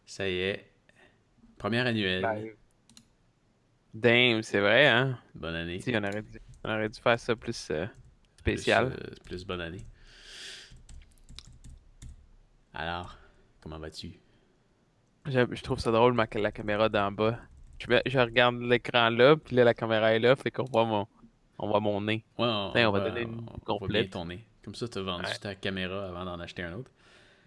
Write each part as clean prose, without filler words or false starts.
Ça y est. Première annuelle. Live. Damn, c'est vrai, hein? Bonne année. Si, on aurait dû faire ça plus Plus, spécial. plus bonne année. Alors, comment vas-tu? Je trouve ça drôle, la caméra d'en bas. Je regarde l'écran là, puis là, la caméra est là, fait qu'on voit mon nez. Ouais, Tiens, on va donner une on voit bien complète. ton nez. Comme ça, t'as vendu Ouais. ta caméra avant d'en acheter un autre.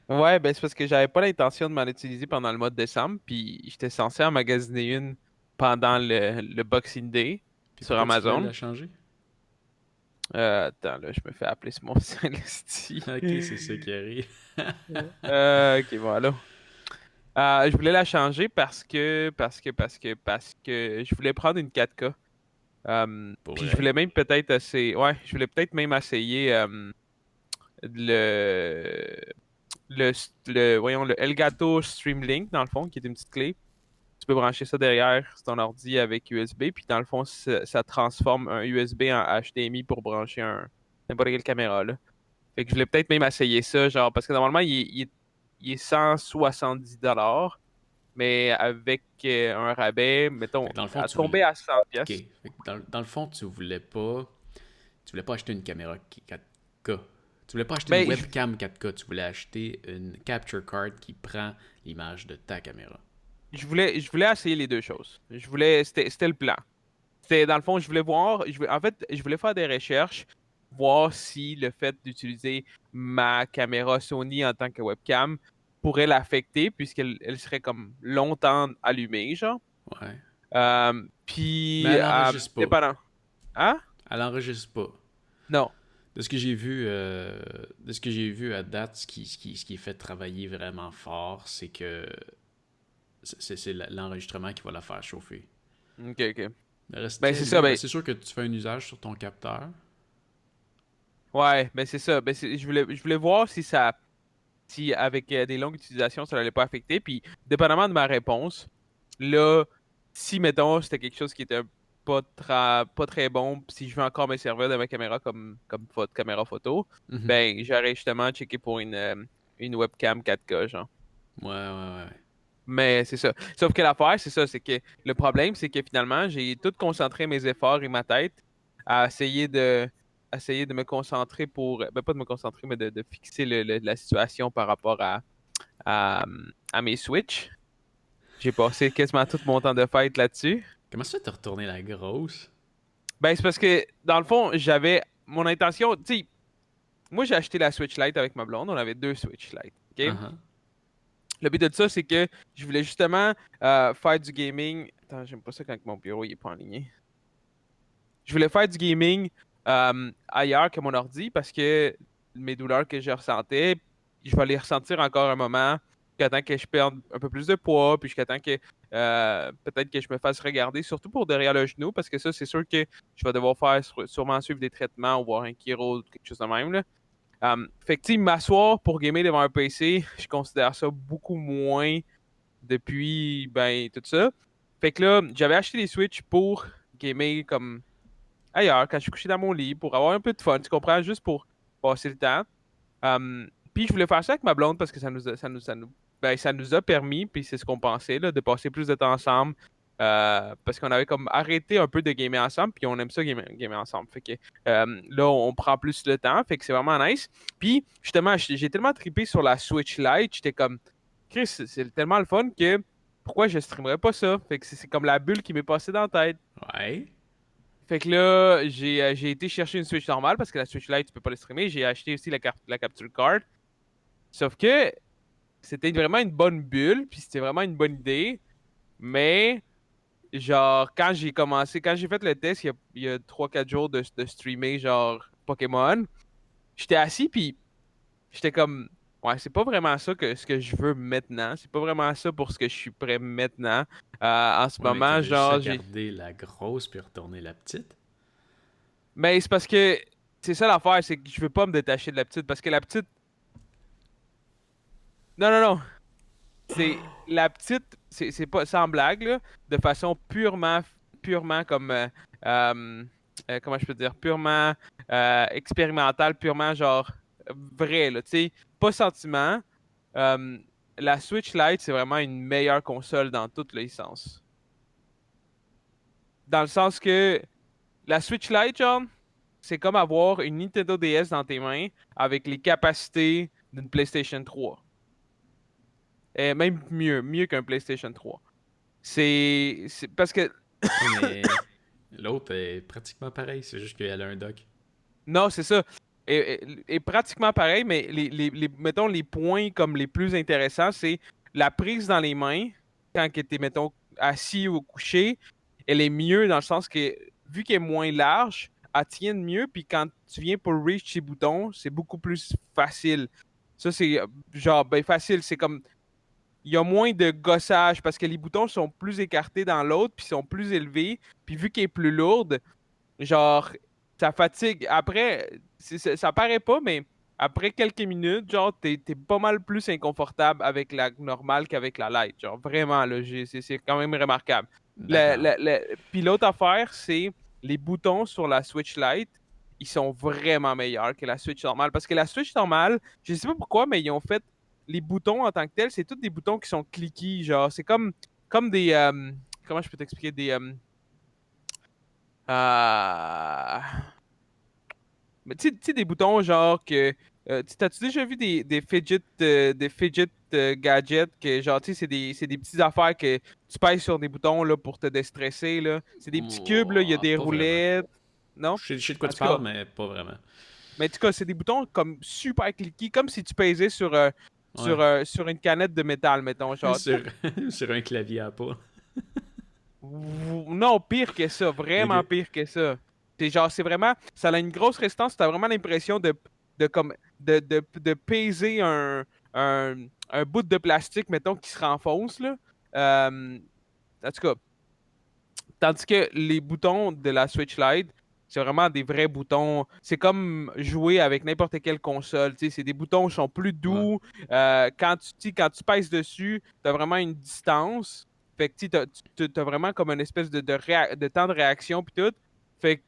Ouais, ben c'est parce que j'avais pas l'intention de m'en utiliser pendant le mois de décembre, puis j'étais censé en magasiner une pendant le Boxing Day Puis sur pourquoi tu voulais Amazon. la changer? Attends, là, je me fais appeler sur mon Celestie. Ok, c'est ça qui arrive. Ok, voilà. Je voulais la changer parce que je voulais prendre une 4K. Pour Puis je vrai? voulais même peut-être essayer, ouais, je voulais peut-être même essayer le, voyons, le Elgato Streamlink, dans le fond, qui est une petite clé. Tu peux brancher ça derrière sur ton ordi avec USB, puis dans le fond, ça transforme un USB en HDMI pour brancher n'importe quelle caméra, là. Fait que je voulais peut-être même essayer ça, genre, parce que normalement, il est 170$, mais avec un rabais, Fait mettons, que dans le fond, à tu voulais. tomber à 100 Ok. pièces. Fait que dans le fond, tu voulais pas. Tu voulais pas acheter une caméra 4K. Tu voulais pas acheter une Ben, webcam 4K. Tu voulais acheter une capture card qui prend l'image de ta caméra. je voulais essayer les deux choses. C'était le plan. C'était, dans le fond, je voulais voir, en fait, je voulais faire des recherches, voir si le fait d'utiliser ma caméra Sony en tant que webcam pourrait l'affecter, puisqu'elle serait comme longtemps allumée, genre. Ouais. Mais Puis, elle enregistre pas. dépendant. Hein? Elle enregistre pas. Non. De ce que j'ai vu, à date, ce qui est fait travailler vraiment fort, c'est que c'est l'enregistrement qui va la faire chauffer. Ok, ok. Le reste, Ben, c'est ça, ben, ben, c'est sûr que tu fais un usage sur ton capteur. ouais, ben, c'est ça. Ben, je voulais voir si avec des longues utilisations, ça n'allait pas affecter. Puis, dépendamment de ma réponse, là, si, mettons, c'était quelque chose qui était pas très bon, pis si je veux encore me servir de ma caméra comme caméra photo, Mhm. ben, j'aurais justement checké pour une webcam 4K, genre. Ouais, ouais, ouais. Mais c'est ça. Sauf que l'affaire, c'est ça, c'est que le problème, c'est que finalement, j'ai tout concentré mes efforts et ma tête à essayer de me concentrer ben pas de me concentrer, mais de fixer la situation par rapport à mes Switch. J'ai passé quasiment tout mon temps de fête là-dessus. Comment ça t'as retourné la grosse? Ben, c'est parce que, dans le fond, j'avais mon intention, tu sais, moi, j'ai acheté la Switch Lite avec ma blonde, on avait deux Switch Lite, OK? Uh-huh. Le but de ça, c'est que je voulais justement faire du gaming. Attends, j'aime pas ça quand mon bureau il est pas en ligne. Je voulais faire du gaming ailleurs que mon ordi parce que mes douleurs que je ressentais, je vais les ressentir encore un moment, jusqu'à temps que je perde un peu plus de poids, puis jusqu'à temps que peut-être que je me fasse regarder, surtout pour derrière le genou, parce que ça, c'est sûr que je vais devoir faire sûrement suivre des traitements ou voir un chiro ou quelque chose de même, là. Fait que, tu sais, m'asseoir pour gamer devant un PC, je considère ça beaucoup moins depuis, ben, tout ça. Fait que là, j'avais acheté des Switch pour gamer comme ailleurs, quand je suis couché dans mon lit, pour avoir un peu de fun, tu comprends, juste pour passer le temps. Puis je voulais faire ça avec ma blonde parce que ça nous a permis, puis c'est ce qu'on pensait, là, de passer plus de temps ensemble. Parce qu'on avait comme arrêté un peu de gamer ensemble, puis on aime ça gamer ensemble. Fait que là, on prend plus de temps, fait que c'est vraiment nice. Puis justement, j'ai tellement trippé sur la Switch Lite, j'étais comme, Chris, c'est tellement le fun que pourquoi je streamerais pas ça? Fait que c'est comme la bulle qui m'est passée dans la tête. Ouais. Fait que là, j'ai été chercher une Switch normale parce que la Switch Lite, tu peux pas le streamer. J'ai acheté aussi la capture card. Sauf que c'était vraiment une bonne bulle, puis c'était vraiment une bonne idée. Mais, genre, quand j'ai fait le test il y a 3-4 jours de streamer, genre, Pokémon, j'étais assis, puis j'étais comme, ouais, c'est pas vraiment ça ce que je veux maintenant. C'est pas vraiment ça pour ce que je suis prêt maintenant. En ce Ouais, mais moment, t'avais juste à genre, j'ai. garder la grosse puis retourner la petite. Mais c'est parce que, c'est ça l'affaire, c'est que je veux pas me détacher de la petite, parce que la petite. Non, non, non. C'est la petite, c'est pas sans blague, là, de façon purement comme, comment je peux dire, purement expérimentale, purement genre vrai, là, tu sais, pas sentiment. la Switch Lite, c'est vraiment une meilleure console dans tous les sens. Dans le sens que la Switch Lite, genre, c'est comme avoir une Nintendo DS dans tes mains avec les capacités d'une PlayStation 3. Et même mieux qu'un PlayStation 3. C'est parce que Ouais, mais l'autre est pratiquement pareil, c'est juste qu'elle a un dock. non, c'est ça. Et pratiquement pareil, mais mettons, les points comme les plus intéressants, c'est la prise dans les mains, quand tu es, mettons, assis ou couché, elle est mieux dans le sens que, vu qu'elle est moins large, elle tient mieux, puis quand tu viens pour reach ses boutons, c'est beaucoup plus facile. Ça, c'est genre, ben facile, c'est comme, il y a moins de gossage parce que les boutons sont plus écartés dans l'autre, puis sont plus élevés, puis vu qu'elle est plus lourde, genre, ça fatigue. Après, ça paraît pas, mais après quelques minutes, genre, t'es pas mal plus inconfortable avec la normale qu'avec la light. Genre, vraiment, là, c'est quand même remarquable. D'accord. Puis l'autre affaire, c'est les boutons sur la Switch Lite, ils sont vraiment meilleurs que la Switch normale. Parce que la Switch normale, je sais pas pourquoi, mais ils ont fait les boutons en tant que tels, c'est tous des boutons qui sont cliqués. Genre, c'est comme des. Comment je peux t'expliquer? Euh, Mais tu sais, des boutons genre que. T'as-tu déjà vu des fidget gadgets que genre, tu sais, c'est des petites affaires que tu pèses sur des boutons là, pour te déstresser, là. C'est des petits cubes, là, il y a des Pas vraiment. roulettes. Non? Je sais de quoi En tu tout cas, parles, mais pas vraiment. mais en tout cas, c'est des boutons comme super cliqués, comme si tu pesais Ouais. sur une canette de métal, mettons, genre. sur, sur un clavier à pas. Non, pire que ça, vraiment Ok. pire que ça. C'est genre, c'est vraiment, ça a une grosse résistance, t'as vraiment l'impression de peser un bout de plastique, mettons, qui se renfonce, là. En tout cas, tandis que les boutons de la Switch Lite, c'est vraiment des vrais boutons. C'est comme jouer avec n'importe quelle console. Tu sais, c'est des boutons qui sont plus Ouais. doux. Quand tu pèses dessus, tu as vraiment une distance. Fait que tu as vraiment comme une espèce de temps de réaction puis tout. Fait que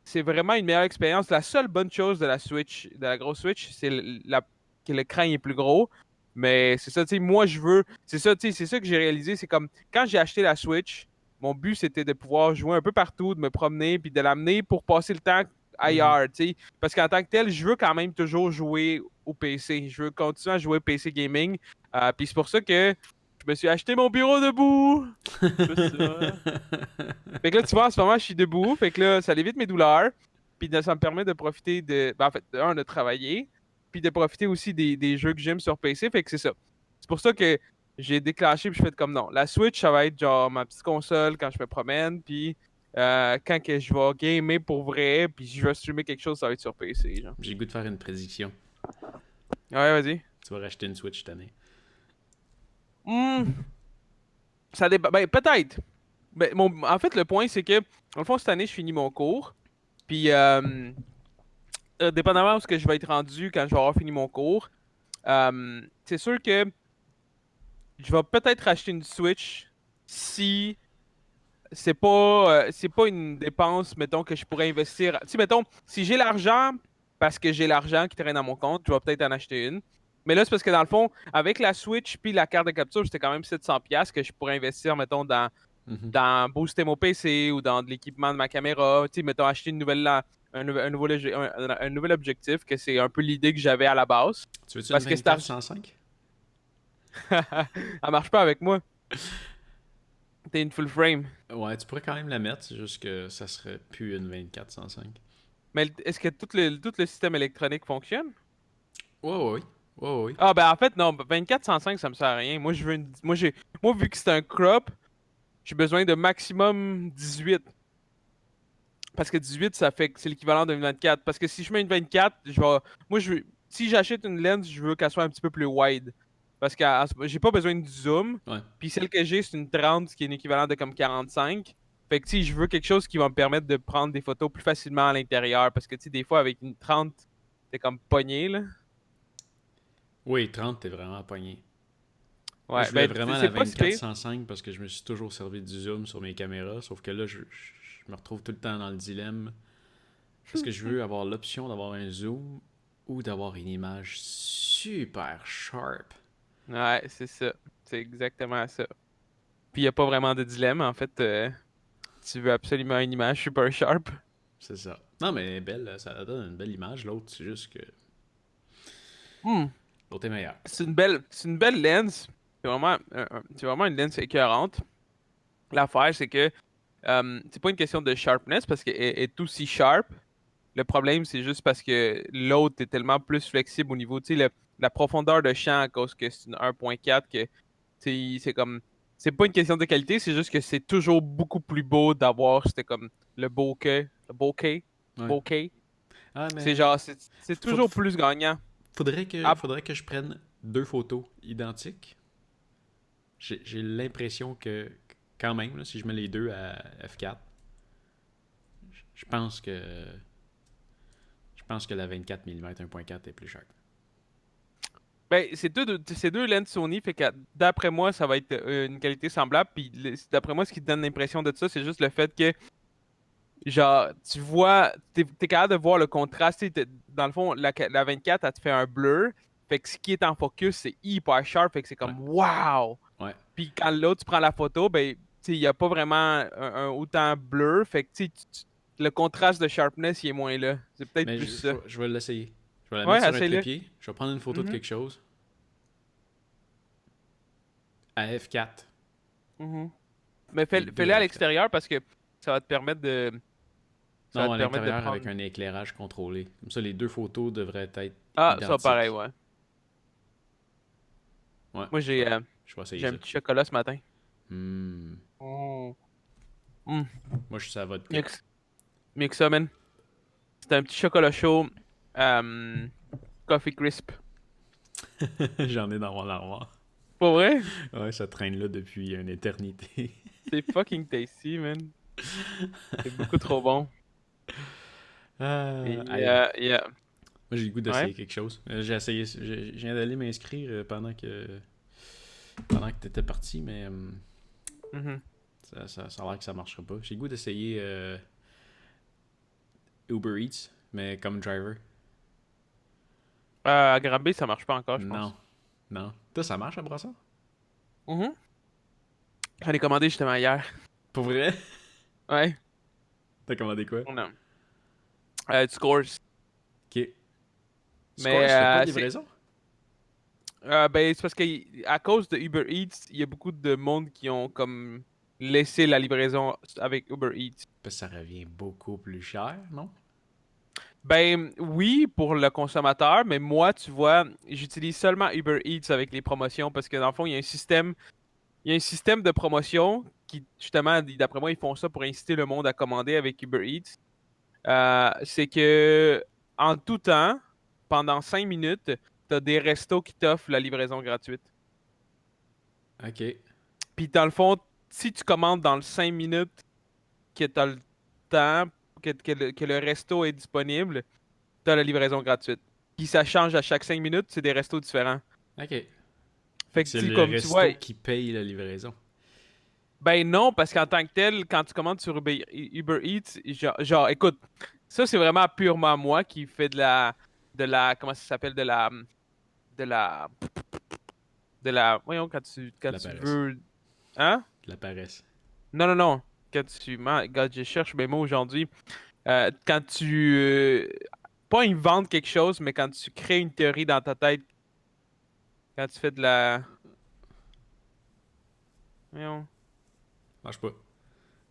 c'est vraiment une meilleure expérience. La seule bonne chose de la Switch, de la grosse Switch, c'est que l'écran est plus gros. Mais c'est ça, tu sais, moi je veux. C'est ça, tu sais, c'est ça que j'ai réalisé. C'est comme quand j'ai acheté la Switch, mon but c'était de pouvoir jouer un peu partout, de me promener, puis de l'amener pour passer le temps Mhm. ailleurs, tu sais. Parce qu'en tant que tel, je veux quand même toujours jouer au PC. Je veux continuer à jouer PC gaming. Puis c'est pour ça que je me suis acheté mon bureau debout. C'est ça. Fait que là, tu vois, en ce moment, je suis debout. Fait que là, ça évite mes douleurs. Puis là, ça me permet de profiter en fait, de travailler. Puis de profiter aussi des jeux que j'aime sur PC. Fait que c'est ça. C'est pour ça que j'ai déclenché. Puis je fais comme non. La Switch, ça va être genre ma petite console quand je me promène. Puis quand que je vais gamer pour vrai. Puis je vais streamer quelque chose, ça va être sur PC. Genre. J'ai le goût de faire une prédiction. Ouais, vas-y. Tu vas racheter une Switch cette année. Hmm, ça dépend. Ben, peut-être. Ben, en fait, le point, c'est que, dans le fond, cette année, je finis mon cours. Puis, dépendamment de ce que je vais être rendu quand je vais avoir fini mon cours, c'est sûr que je vais peut-être acheter une Switch si c'est pas une dépense, mettons, que je pourrais investir. Tu sais, mettons, si j'ai l'argent, parce que j'ai l'argent qui traîne dans mon compte, je vais peut-être en acheter une. Mais là, c'est parce que dans le fond, avec la Switch puis la carte de capture, c'était quand même 700$ que je pourrais investir, mettons, Mhm. dans booster mon PC ou dans de l'équipement de ma caméra. Tu sais, mettons, acheter un nouvel objectif, que c'est un peu l'idée que j'avais à la base. Tu veux-tu une Parce que cet argent, 24-105? elle marche pas avec moi. T'es une full frame. Ouais, tu pourrais quand même la mettre, c'est juste que ça serait plus une 24-105. Mais est-ce que tout le système électronique fonctionne? Ouais, ouais, ouais. Ouais, ouais. Ah, ben en fait, non, 2405, ça me sert à rien. Moi, je veux une. Moi, vu que c'est un crop, j'ai besoin de maximum 18. Parce que 18, ça fait que c'est l'équivalent d'une 24. Parce que si je mets une 24, moi, si j'achète une lens, je veux qu'elle soit un petit peu plus wide. Parce que j'ai pas besoin de zoom. Ouais. Puis celle que j'ai, c'est une 30, ce qui est un équivalent de comme 45. Fait que si je veux quelque chose qui va me permettre de prendre des photos plus facilement à l'intérieur. Parce que tu sais, des fois, avec une 30, t'es comme pogné, là. Oui, 30, t'es vraiment pogné. Moi, je Ouais, voulais ben, vraiment la c'est pas si pire. 24-105 parce que je me suis toujours servi du zoom sur mes caméras, sauf que là, je me retrouve tout le temps dans le dilemme. Est-ce que je veux avoir l'option d'avoir un zoom ou d'avoir une image super sharp? Ouais, c'est ça. C'est exactement ça. Puis il n'y a pas vraiment de dilemme. En fait, tu veux absolument une image super sharp. C'est ça. Non, mais belle, ça donne une belle image. L'autre, c'est juste que Hmm. l'autre est meilleur. C'est une belle lens. C'est vraiment une lens écœurante. L'affaire, c'est que c'est pas une question de sharpness parce qu'elle est aussi sharp. Le problème, c'est juste parce que l'autre est tellement plus flexible au niveau, tu sais, la profondeur de champ à cause que c'est une 1.4 que, tu sais, c'est comme, c'est pas une question de qualité, c'est juste que c'est toujours beaucoup plus beau d'avoir, c'était comme le Ouais. bokeh. Ah, C'est mais genre, c'est toujours plus gagnant. faudrait Ah, faudrait que je prenne deux photos identiques. J'ai l'impression que, quand même, là, si je mets les deux à F4, je pense que je pense que la 24 mm 1.4 est plus chère. ben, c'est deux lens Sony, fait que d'après moi, ça va être une qualité semblable. Puis d'après moi, ce qui te donne l'impression de ça, c'est juste le fait que genre, tu vois, t'es capable de voir le contraste. Dans le fond, la 24, elle te fait un blur. Fait que ce qui est en focus, c'est hyper sharp. Fait que c'est Ouais. comme wow! Ouais. Puis quand l'autre, tu prends la photo, ben, tu sais, il n'y a pas vraiment un autant blur. Fait que, tu sais, le contraste de sharpness, il est moins là. C'est peut-être Mais plus ça. je vais l'essayer. Je vais la mettre Ouais, sur un essaye-le. trépied. Je vais prendre une photo de Mhm, quelque chose à F4. mhm. Mais Les deux fais-le à à F4. l'extérieur parce que ça va te permettre de, ça va Non, te à permettre de l'intérieur avec prendre. un éclairage contrôlé. Comme ça, les deux photos devraient être Ah, ça pareil, identiques. ouais. Ouais, Moi, je vais essayer j'ai un ça. petit chocolat ce matin. Hmm. Mm. Mm. Moi, je suis à vodka. Mieux que, mieux que ça, man. C'est un petit chocolat chaud, euh, Coffee Crisp. J'en ai dans mon armoire. Pour vrai? Ouais, ça traîne là depuis une éternité. C'est fucking tasty, man. C'est beaucoup trop bon. Et, Hey, yeah. moi, j'ai le goût Ouais. d'essayer quelque chose. J'ai essayé, je viens d'aller m'inscrire pendant que t'étais parti, mais Mhm. ça a l'air que ça marchera pas. J'ai le goût d'essayer Uber Eats, mais comme driver. À Granby, ça marche pas encore, je Non, pense. non. Toi, ça marche à Brassard? Mhm. J'en ai commandé justement hier. Pour vrai? Ouais. T'as commandé quoi? Non. Du Scores. Ok. Mais Scores fait pas de livraison? ben, c'est parce que à cause de Uber Eats, il y a beaucoup de monde qui ont comme laissé la livraison avec Uber Eats. Parce que ça revient beaucoup plus cher, non? Ben oui, pour le consommateur, mais moi, tu vois, j'utilise seulement Uber Eats avec les promotions parce que dans le fond, il y a un système de promotion qui, justement, d'après moi, ils font ça pour inciter le monde à commander avec Uber Eats. C'est que en tout temps, pendant 5 minutes, tu as des restos qui t'offrent la livraison gratuite. Ok. Puis dans le fond, si tu commandes dans le 5 minutes que tu as le temps, que le resto est disponible, tu as la livraison gratuite. Puis ça change à chaque 5 minutes, c'est des restos différents. Ok. Fait Fait que que, c'est tu sais, le comme tu vois, resto qui paye la livraison. ben non, parce qu'en tant que tel, quand tu commandes sur Uber Eats, genre, écoute, ça c'est vraiment purement moi qui fais comment ça s'appelle, de la, voyons, quand La tu paresse. veux, hein? La paresse. Non, non, non, regarde, je cherche mes mots aujourd'hui. Quand pas inventes quelque chose, mais quand tu crées une théorie dans ta tête, quand tu fais voyons, Marche pas.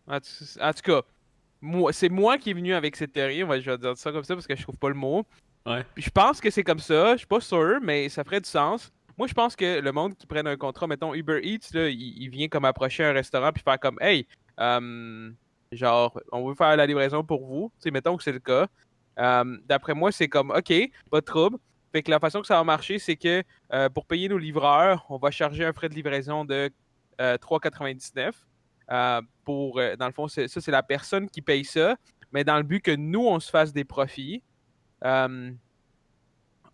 en tout cas, c'est moi qui est venu avec cette théorie, je vais dire ça comme ça parce que je trouve pas le mot. Ouais. Puis je pense que c'est comme ça, je suis pas sûr, mais ça ferait du sens. Moi, je pense que le monde qui prenne un contrat, mettons Uber Eats, là, il vient comme approcher un restaurant puis faire comme, hey, euh, genre, on veut faire la livraison pour vous. Tu sais, mettons que c'est le cas. D'après moi, c'est comme, OK, pas de trouble. Fait que la façon que ça va marcher, c'est que pour payer nos livreurs, on va charger un frais de livraison de 3,99. Dans le fond, ça, c'est la personne qui paye ça, mais dans le but que nous, on se fasse des profits. Euh,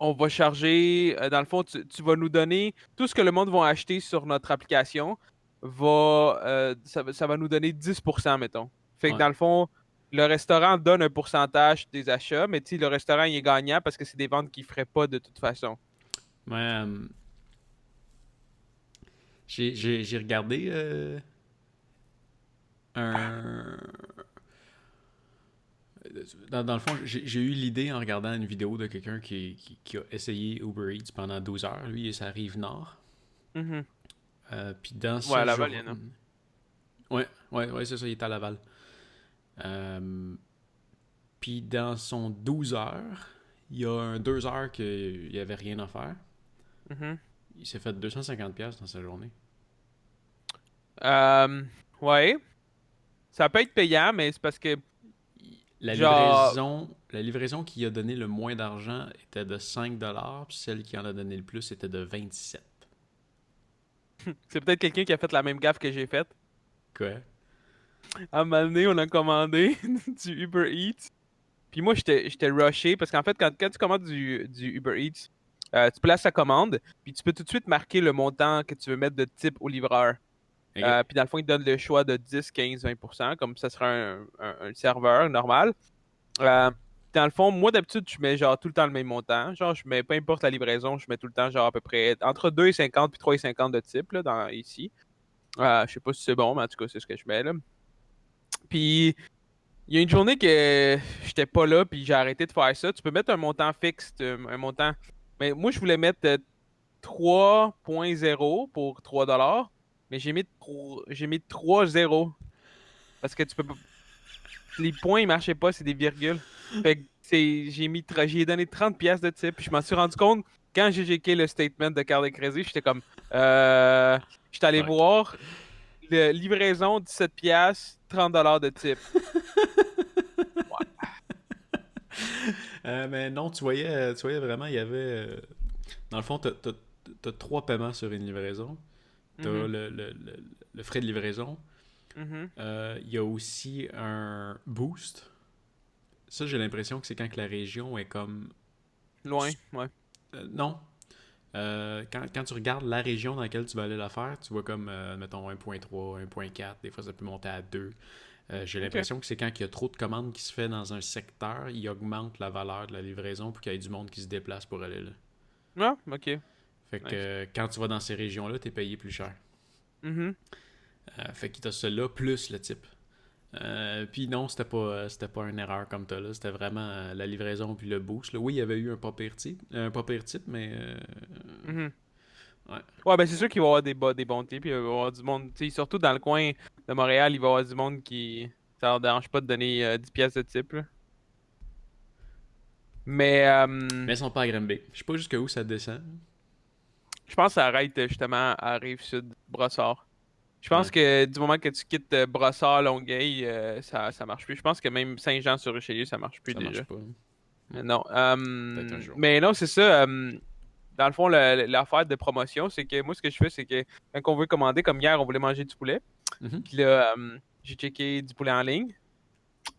on va charger, dans le fond, tu vas nous donner tout ce que le monde va acheter sur notre application, ça va nous donner 10%, mettons. Fait que Ouais. dans le fond, le restaurant donne un pourcentage des achats, mais tu sais, le restaurant, il est gagnant parce que c'est des ventes qu'il ne ferait pas de toute façon. Ouais, J'ai regardé un... Dans le fond, j'ai eu l'idée en regardant une vidéo de quelqu'un qui a essayé Uber Eats pendant 12 heures. Lui, et ça rive nord. Mhm. Puis dans Ouais, à ce jour... Laval, il y en a. Ouais, c'est ça, il est à Laval. Euh, Puis dans son 12 heures, il y a un 2 heures qu'il n'y avait rien à faire. Mhm. Il s'est fait 250$ dans sa journée. Euh, ouais. Ça peut être payant, mais c'est parce que, La genre, livraison, la livraison qui a donné le moins d'argent était de 5$, puis celle qui en a donné le plus était de 27$. c'est peut-être quelqu'un qui a fait la même gaffe que j'ai faite. Quoi? À un moment donné, on a commandé du Uber Eats. Puis moi, j'étais rushé parce qu'en fait, quand tu commandes du Uber Eats, tu places ta commande, puis tu peux tout de suite marquer le montant que tu veux mettre de type au livreur. Ok. Puis dans le fond, il te donne le choix de 10, 15, 20%, comme ça sera un serveur normal. Euh, Dans le fond, moi d'habitude, je mets genre tout le temps le même montant. Genre, je mets peu importe la livraison, je mets tout le temps genre à peu près entre 2,50 puis 3,50 de type là, ici. Je sais pas si c'est bon, mais en tout cas, c'est ce que je mets là. Puis il y a une journée que j'étais pas là, puis j'ai arrêté de faire ça. Tu peux mettre un montant fixe, un montant. Mais moi, je voulais mettre 3,0 pour 3$, mais j'ai mis 3 zéros. Parce que tu peux pas. Les points, ils marchaient pas, c'est des virgules. Fait que j'ai donné 30 pièces de type. Puis je m'en suis rendu compte quand j'ai checké le statement de carte de crédit, j'étais comme j'étais allé Fuck. voir livraison 17 pièces, 30$ de type. Mais non, tu voyais vraiment, il y avait... dans le fond, t'as trois paiements sur une livraison. T'as Mhm, le frais de livraison. mhm. Il y a aussi un boost. Ça, j'ai l'impression que c'est quand que la région est comme... Loin, ouais. Non. Quand tu regardes la région dans laquelle tu vas aller la faire, tu vois comme, mettons, 1.3, 1.4, des fois ça peut monter à 2. J'ai Ok. l'impression que c'est quand il y a trop de commandes qui se fait dans un secteur, il augmente la valeur de la livraison pour qu'il y ait du monde qui se déplace pour aller là. Ah, ok. Fait que Nice. quand tu vas dans ces régions-là, t'es payé plus cher. Mhm. Fait qu'il t'a cela plus le type. Puis non, c'était pas une erreur comme t'as là. C'était vraiment la livraison puis le boost. Là. Oui, il y avait eu un pas pire type, mais Mhm. ouais. Ouais, ben c'est sûr qu'il va y avoir des bons types, puis il va y avoir du monde, tu sais, surtout dans le coin de Montréal, il va y avoir du monde qui, ça leur dérange pas de donner 10 pièces de type, là. Mais Mais ils sont pas à Granby. Je sais pas jusqu'où ça descend. je pense que ça arrête justement à Rive-Sud, Brossard. Je pense Ouais, que du moment que tu quittes Brossard, Longueuil, ça marche plus. Je pense que même Saint-Jean-sur-Richelieu, ça marche plus ça marche déjà. pas. Ouais. Non. Peut-être un jour. Mais non, c'est ça. Dans le fond, l'affaire de promotion, c'est que moi, ce que je fais, c'est que quand on veut commander, comme hier, on voulait manger du poulet. Mhm. Puis là, j'ai checké du poulet en ligne.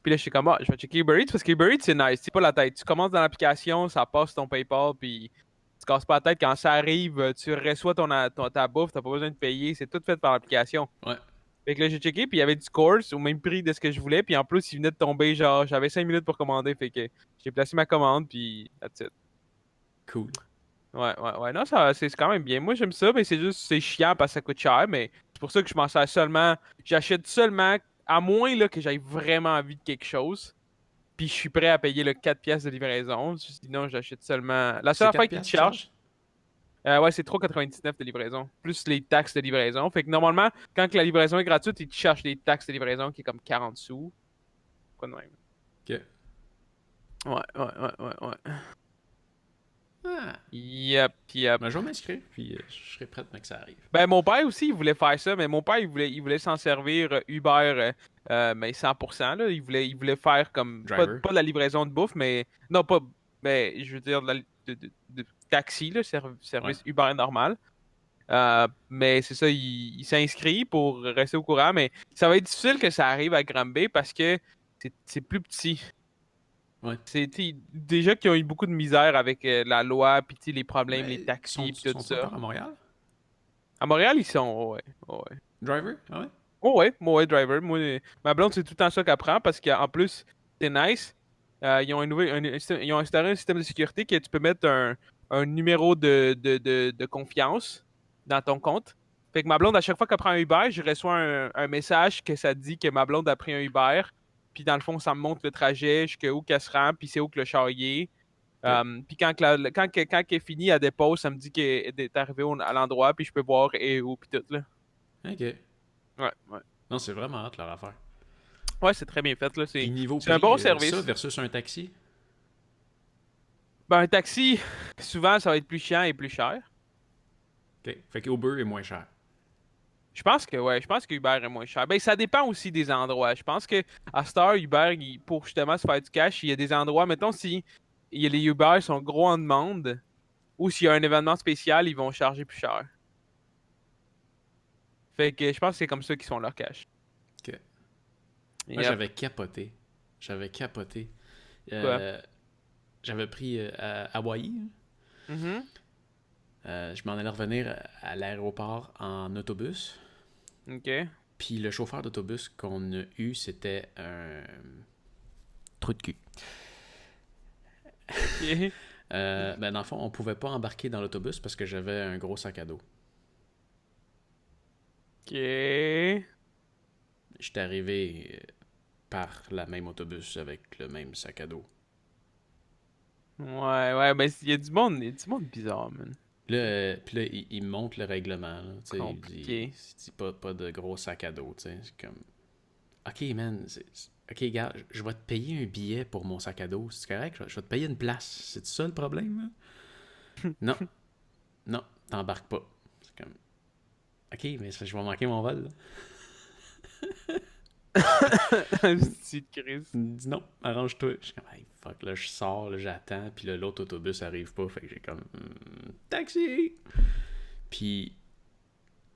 Puis là, je suis comme, ah, je vais checker Uber Eats parce que Uber Eats, c'est nice. C'est pas la tête. Tu commences dans l'application, ça passe ton PayPal, puis tu casses pas la tête. Quand ça arrive, tu reçois ta bouffe, t'as pas besoin de payer. C'est tout fait par l'application. Ouais, Fait que là, j'ai checké, puis il y avait du course au même prix de ce que je voulais. Puis en plus, il venait de tomber, genre, j'avais 5 minutes pour commander. Fait que j'ai placé ma commande, puis that's it. cool. Ouais, ouais, ouais. Non, c'est quand même bien. Moi, j'aime ça, mais c'est juste, c'est chiant parce que ça coûte cher. Mais c'est pour ça que je m'en sers seulement. J'achète seulement, à moins là, que j'aie vraiment envie de quelque chose. Puis je suis prêt à payer le 4 pièces de livraison. Sinon, j'achète seulement. La seule C'est 4 affaire qui te piastres qui charge, charge? ouais, c'est 3,99 de livraison. Plus les taxes de livraison. Fait que normalement, quand que la livraison est gratuite, ils te chargent des taxes de livraison qui est comme 40 sous. Quoi de même. Ok. Ouais, ouais, ouais, ouais, ouais. Ah. Yep, yep. Ben, je vais m'inscrire, puis je serai prêt quand que ça arrive. Ben, mon père aussi, il voulait faire ça, mais mon père, il voulait s'en servir Uber, mais 100%, là. Il voulait faire comme, Driver? pas de la livraison de bouffe, mais, non, pas, mais, je veux dire, de taxi, là, Ouais. service Uber normal. Mais c'est ça, il s'est inscrit pour rester au courant, mais ça va être difficile que ça arrive à Granby parce que c'est plus petit. Ouais. Déjà qu'ils ont eu beaucoup de misère avec la loi, puis tu sais, les problèmes, les Mais taxis, puis tout sont ça. encore à Montréal? À Montréal, ils sont, ouais, ouais. Driver? Ah ouais? Oh ouais, moi, ouais, driver. Moi, ma blonde, c'est tout le temps ça qu'elle prend parce qu'en plus, c'est nice. Ils ont ils ont instauré un système de sécurité que tu peux mettre un numéro de confiance dans ton compte. Fait que ma blonde, à chaque fois qu'elle prend un Uber, je reçois un message que ça dit que ma blonde a pris un Uber. Puis dans le fond, ça me montre le trajet, jusqu'où qu'elle se rend, puis c'est où que le char y est. Ok. Puis quand elle est finie, elle dépose, ça me dit qu'elle est arrivée à l'endroit, puis je peux voir et où, puis tout, là. Ok. Ouais, ouais. Non, c'est vraiment hâte leur affaire. Ouais, c'est très bien fait, là. Puis niveau C'est un prix, bon ça service. versus un taxi. Ben, un taxi, souvent, ça va être plus chiant et plus cher. Ok. Fait que Uber est moins cher. Je pense que Uber est moins cher. Ben, ça dépend aussi des endroits. Je pense que à cette heure, Uber, pour justement se faire du cash, il y a des endroits, mettons, si les Uber sont gros en demande, ou s'il y a un événement spécial, ils vont charger plus cher. Fait que je pense que c'est comme ça qu'ils font leur cash. Ok. Moi, Yep. j'avais capoté. J'avais capoté. Quoi? Euh, J'avais pris à Hawaï. Mhm. Je m'en allais revenir à l'aéroport en autobus. Ok. Puis le chauffeur d'autobus qu'on a eu, c'était un trou de cul. Ok. Ben dans le fond, on pouvait pas embarquer dans l'autobus parce que j'avais un gros sac à dos. Ok. Ouais, J'étais arrivé par la même autobus avec le même sac à dos. ouais, ben il y a du monde bizarre, man. Là, puis là, il me montre le règlement. Là, tu sais, Compliqué. il dit pas de gros sac à dos. Tu sais. C'est comme, ok, man. Ok, gars, je vais te payer un billet pour mon sac à dos. C'est correct? Je vais te payer une place. C'est ça le problème? Là? Non, non, t'embarques pas. C'est comme, ok, mais je vais manquer mon vol. Là. Petite crise. Il me dit non, arrange-toi. Je suis comme, hey, fuck, là, je sors, là, j'attends. Puis là, l'autre autobus arrive pas. Fait que j'ai comme, taxi! Puis,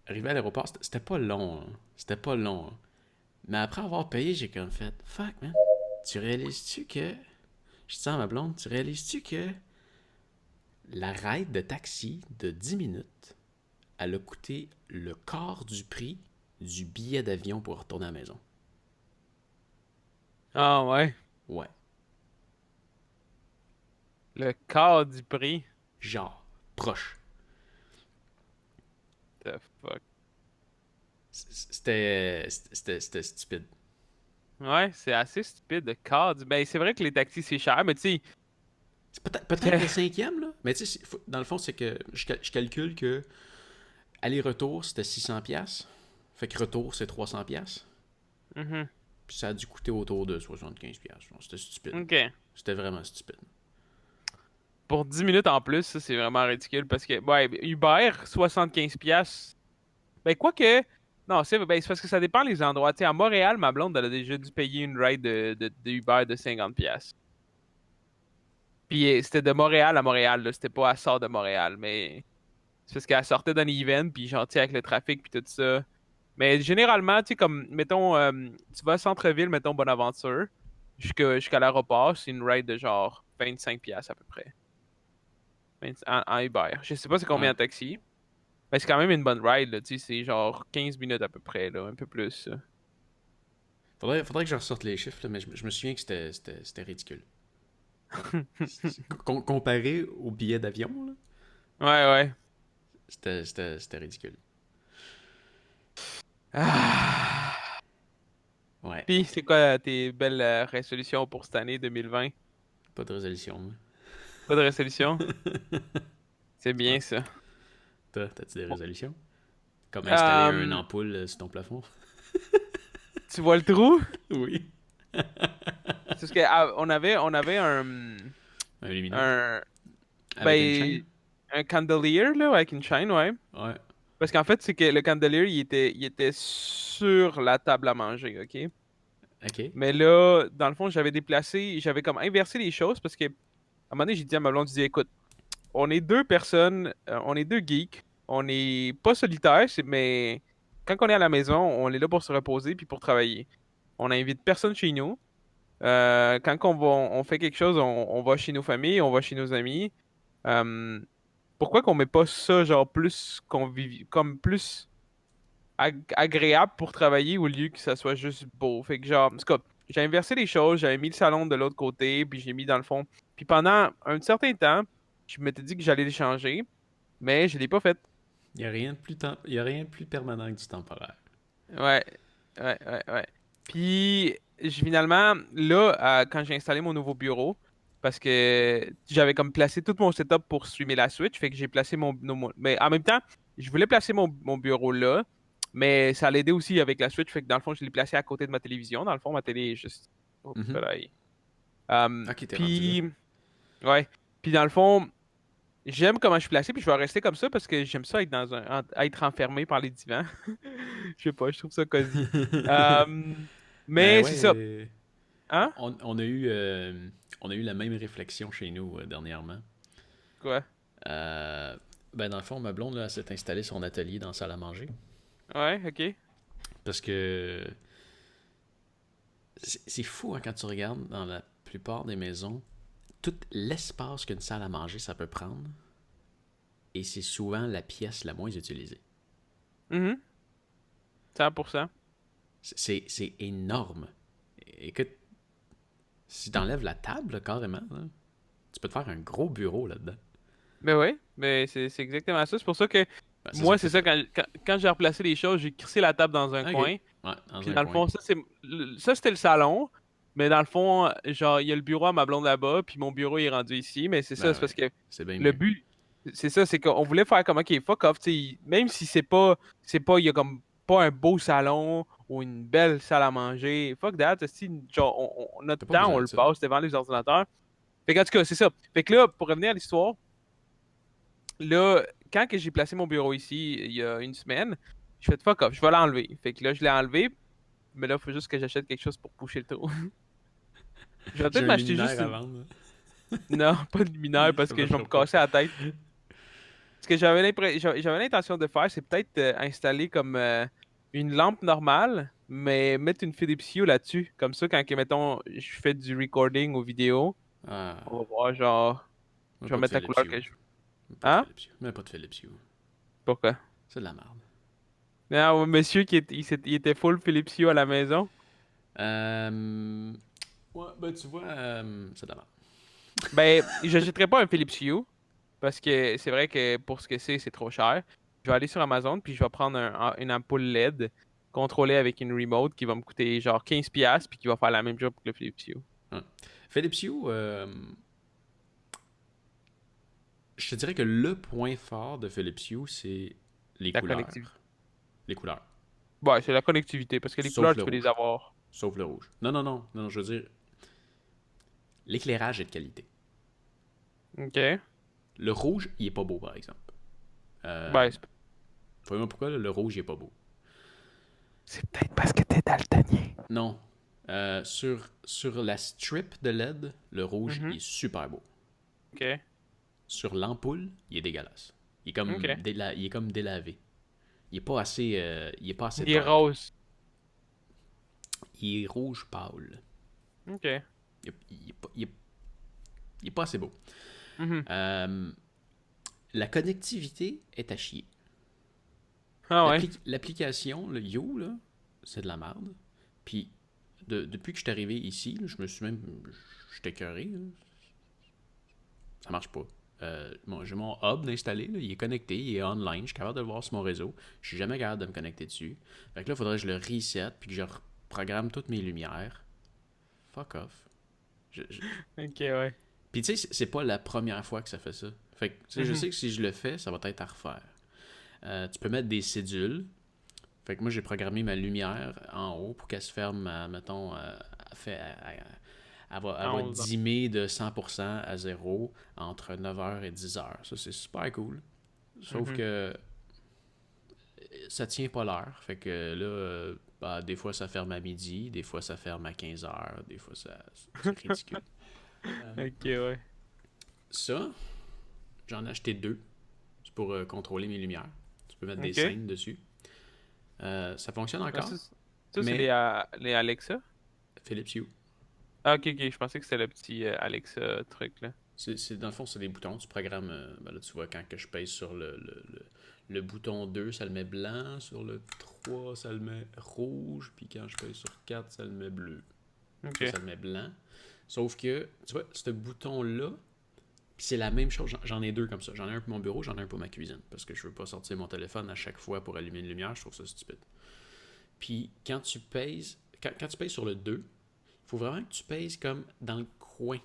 arrivé à l'aéroport, c'était pas long. Hein. C'était pas long. Hein. Mais après avoir payé, j'ai comme fait, fuck, man. Tu réalises-tu que. Je dis à ma blonde, tu réalises-tu que la ride de taxi de 10 minutes, elle a coûté le quart du prix du billet d'avion pour retourner à la maison? Ah ouais. Ouais. Le quart du prix. Genre, proche. The fuck. C'était stupide. Ouais, c'est assez stupide, le quart du... Ben, c'est vrai que les taxis, c'est cher, mais tu sais... C'est peut-être le cinquième, là. Mais tu sais, dans le fond, c'est que je calcule que aller-retour, c'était 600$. Fait que retour, c'est 300$. Mhm. Puis ça a dû coûter autour de 75$. C'était stupide. Ok. C'était vraiment stupide. Pour 10 minutes en plus, ça, c'est vraiment ridicule, parce que, ouais, Uber, 75 piastres. Ben, quoique... Non, c'est parce que ça dépend les endroits. Tu sais, à Montréal, ma blonde, elle a déjà dû payer une ride de Uber de 50 piastres. Puis c'était de Montréal à Montréal, là. C'était pas à sort de Montréal, mais... C'est parce qu'elle sortait d'un event, puis genre, tu sais, avec le trafic, puis tout ça. Mais généralement, tu sais, comme, mettons, tu vas à centre-ville, mettons Bonaventure, jusqu'à l'aéroport, c'est une ride de genre 25 piastres à peu près. En Uber. Je sais pas c'est combien Ouais. en taxi, mais c'est quand même une bonne ride, là, tu sais, c'est genre 15 minutes à peu près, là, un peu plus. Faudrait que je ressorte les chiffres, là, mais je me souviens que c'était ridicule. Comparé au billet d'avion, là, Ouais, ouais. c'était ridicule. Ah. Ouais, Puis, c'est quoi tes belles résolutions pour cette année 2020? pas de résolution. Là. Pas de résolution? C'est Ouais. bien ça. Toi, t'as-tu des résolutions? Comme installer une Euh, ampoule sur ton plafond? Tu vois le trou? Oui. C'est parce que on avait Un lumineux. un Avec une chaîne? ben un chandelier là avec une chaîne, ouais. Ouais. Parce qu'en fait, c'est que le chandelier, il était sur la table à manger, ok? Ok. Mais là, dans le fond, j'avais comme inversé les choses parce que à un moment donné, j'ai dit à ma blonde, j'ai dit, écoute, on est deux personnes, on est deux geeks, on n'est pas solitaires, mais quand on est à la maison, on est là pour se reposer puis pour travailler. On n'invite personne chez nous. Quand on fait quelque chose, on va chez nos familles, on va chez nos amis. Euh, Pourquoi qu'on met pas ça genre plus comme plus agréable pour travailler au lieu que ça soit juste beau? Fait que genre, en tout cas, j'ai inversé les choses, j'avais mis le salon de l'autre côté, puis j'ai mis dans le fond. Puis pendant un certain temps, je m'étais dit que j'allais les changer, mais je l'ai pas fait. Il n'y a rien de plus il y a rien de plus permanent que du temporaire. Ouais, ouais. Puis, finalement, là, quand j'ai installé mon nouveau bureau, parce que j'avais comme placé tout mon setup pour streamer la Switch, fait que j'ai placé mais en même temps, je voulais placer mon bureau là, mais ça l'aidait aussi avec la Switch, fait que dans le fond, je l'ai placé à côté de ma télévision. Dans le fond, ma télé est juste... Oh, Mhm. polaille. Ok, t'es rendu là. Puis, ouais. Puis dans le fond, j'aime comment je suis placé, puis je vais rester comme ça parce que j'aime ça être être enfermé par les divans. Je sais pas, je trouve ça cosy. Euh, Ben mais c'est ça. ouais, Hein? on a eu la même réflexion chez nous dernièrement. Quoi? Euh, ben dans le fond, ma blonde là, elle s'est installée son atelier dans la salle à manger. Ouais, ok. Parce que c'est fou hein, quand tu regardes dans la plupart des maisons, tout l'espace qu'une salle à manger ça peut prendre, et c'est souvent la pièce la moins utilisée. Mhm. 100%. C'est énorme. Écoute, si t'enlèves la table, là, carrément, là, tu peux te faire un gros bureau là-dedans. Mais ouais, mais c'est exactement ça. C'est pour ça que Ben, ça, ça moi, fait c'est ça, ça. quand j'ai replacé les choses, j'ai crissé la table dans un Ok. coin. Ouais, dans Puis un dans le coin. fond, ça c'était le salon. Mais dans le fond, genre, il y a le bureau à ma blonde là-bas, puis mon bureau il est rendu ici. Mais c'est ça, Ben c'est parce ouais, que c'est bien le mieux. but, c'est ça, c'est qu'on voulait faire comme, ok, fuck off, tu sais, même si c'est pas, il y a comme pas un beau salon ou une belle salle à manger, fuck that, si, genre, notre T'as pas temps, on besoin de le ça. passe devant les ordinateurs. Fait qu'en tout cas, c'est ça. Fait que là, pour revenir à l'histoire, là, quand que j'ai placé mon bureau ici, il y a une semaine, je fais fuck off, je vais l'enlever. Fait que là, je l'ai enlevé, mais là, il faut juste que j'achète quelque chose pour boucher le trou. Je vais J'ai peut-être un m'acheter luminaire juste à une. vendre. Non, pas de luminaire parce Ça que je vais me marchera pas. casser la tête. Ce que j'avais l'intention de faire, c'est peut-être installer comme une lampe normale, mais mettre une Philips Hue là-dessus. Comme ça, quand, mettons, je fais du recording ou vidéo, Ah, on va voir, genre, même je vais pas de mettre la Philips couleur Hue. que je veux. Même pas de Hein? Philips Hue. Même pas de Philips Hue. Pourquoi? C'est de la merde. Non, monsieur il était full Philips Hue à la maison. Euh... Ouais, ben tu vois, c'est de la merde. Ben, j'achèterai pas un Philips Hue parce que c'est vrai que pour ce que c'est trop cher. Je vais aller sur Amazon puis je vais prendre une ampoule LED contrôlée avec une remote qui va me coûter genre 15$ puis qui va faire la même job que le Philips Hue. Ouais. Philips Hue, je te dirais que le point fort de Philips Hue, c'est les La connectivité. couleurs. Les couleurs. Ouais, c'est la connectivité parce que les Sauf couleurs, le tu peux les rouge. avoir. Sauf le rouge. Non, non, non. Non, je veux dire, l'éclairage est de qualité. Ok. Le rouge, il est pas beau, par exemple. Euh, Ben, Faut-moi pourquoi là, le rouge, il est pas beau. c'est peut-être parce que t'es daltonien. Non. Sur la strip de LED, le rouge, il Mhm. est super beau. Ok. Sur l'ampoule, il est dégueulasse. Ok. Il est comme délavé. Il est pas assez Il est dark. rose. Il est rouge pâle. Ok. Il est pas assez beau. Mhm. Euh, la connectivité est à chier. Ah ouais. L'application, le You, là, c'est de la merde. Puis, depuis que je suis arrivé ici, là, je me suis même. J'étais écœuré. Là. Ça marche pas. J'ai mon hub installé, là, il est connecté, il est online, je suis capable de le voir sur mon réseau. Je suis jamais capable de me connecter dessus. Fait que là, il faudrait que je le reset, puis que je reprogramme toutes mes lumières. Fuck off. Ok, ouais. Puis tu sais, c'est pas la première fois que ça fait ça. Fait que tu sais, je Mhm. sais que si je le fais, ça va être à refaire. Tu peux mettre des cédules. Fait que moi, j'ai programmé ma lumière en haut pour qu'elle se ferme, mettons, elle À va 11 ans. dimmer de 100% à 0 entre 9h et 10h. Ça, c'est super cool. Sauf Mhm. que ça tient pas l'heure. Fait que là, bah, des fois, ça ferme à midi, des fois, ça ferme à 15h, des fois, c'est ridicule. Ok, ouais. Ça, j'en ai acheté deux. C'est pour contrôler mes lumières. Tu peux mettre des Ok. scènes dessus. Ça fonctionne Ah, encore, ça, c'est mais les Alexa? Philips Hue. Ah, ok, ok. Je pensais que c'était le petit Alexa truc, là. Dans le fond, c'est des boutons. Tu programmes. Ben là, tu vois, quand que je pèse sur le bouton 2, ça le met blanc. Sur le 3, ça le met rouge. Puis quand je pèse sur 4, ça le met bleu. Ça, Ok. ça le met blanc. Sauf que, tu vois, ce bouton-là, Puis c'est la même chose, j'en ai deux comme ça. J'en ai un pour mon bureau, j'en ai un pour ma cuisine. Parce que je veux pas sortir mon téléphone à chaque fois pour allumer une lumière, je trouve ça stupide. Puis quand tu pèses sur le 2, il faut vraiment que tu pèses comme dans le coin,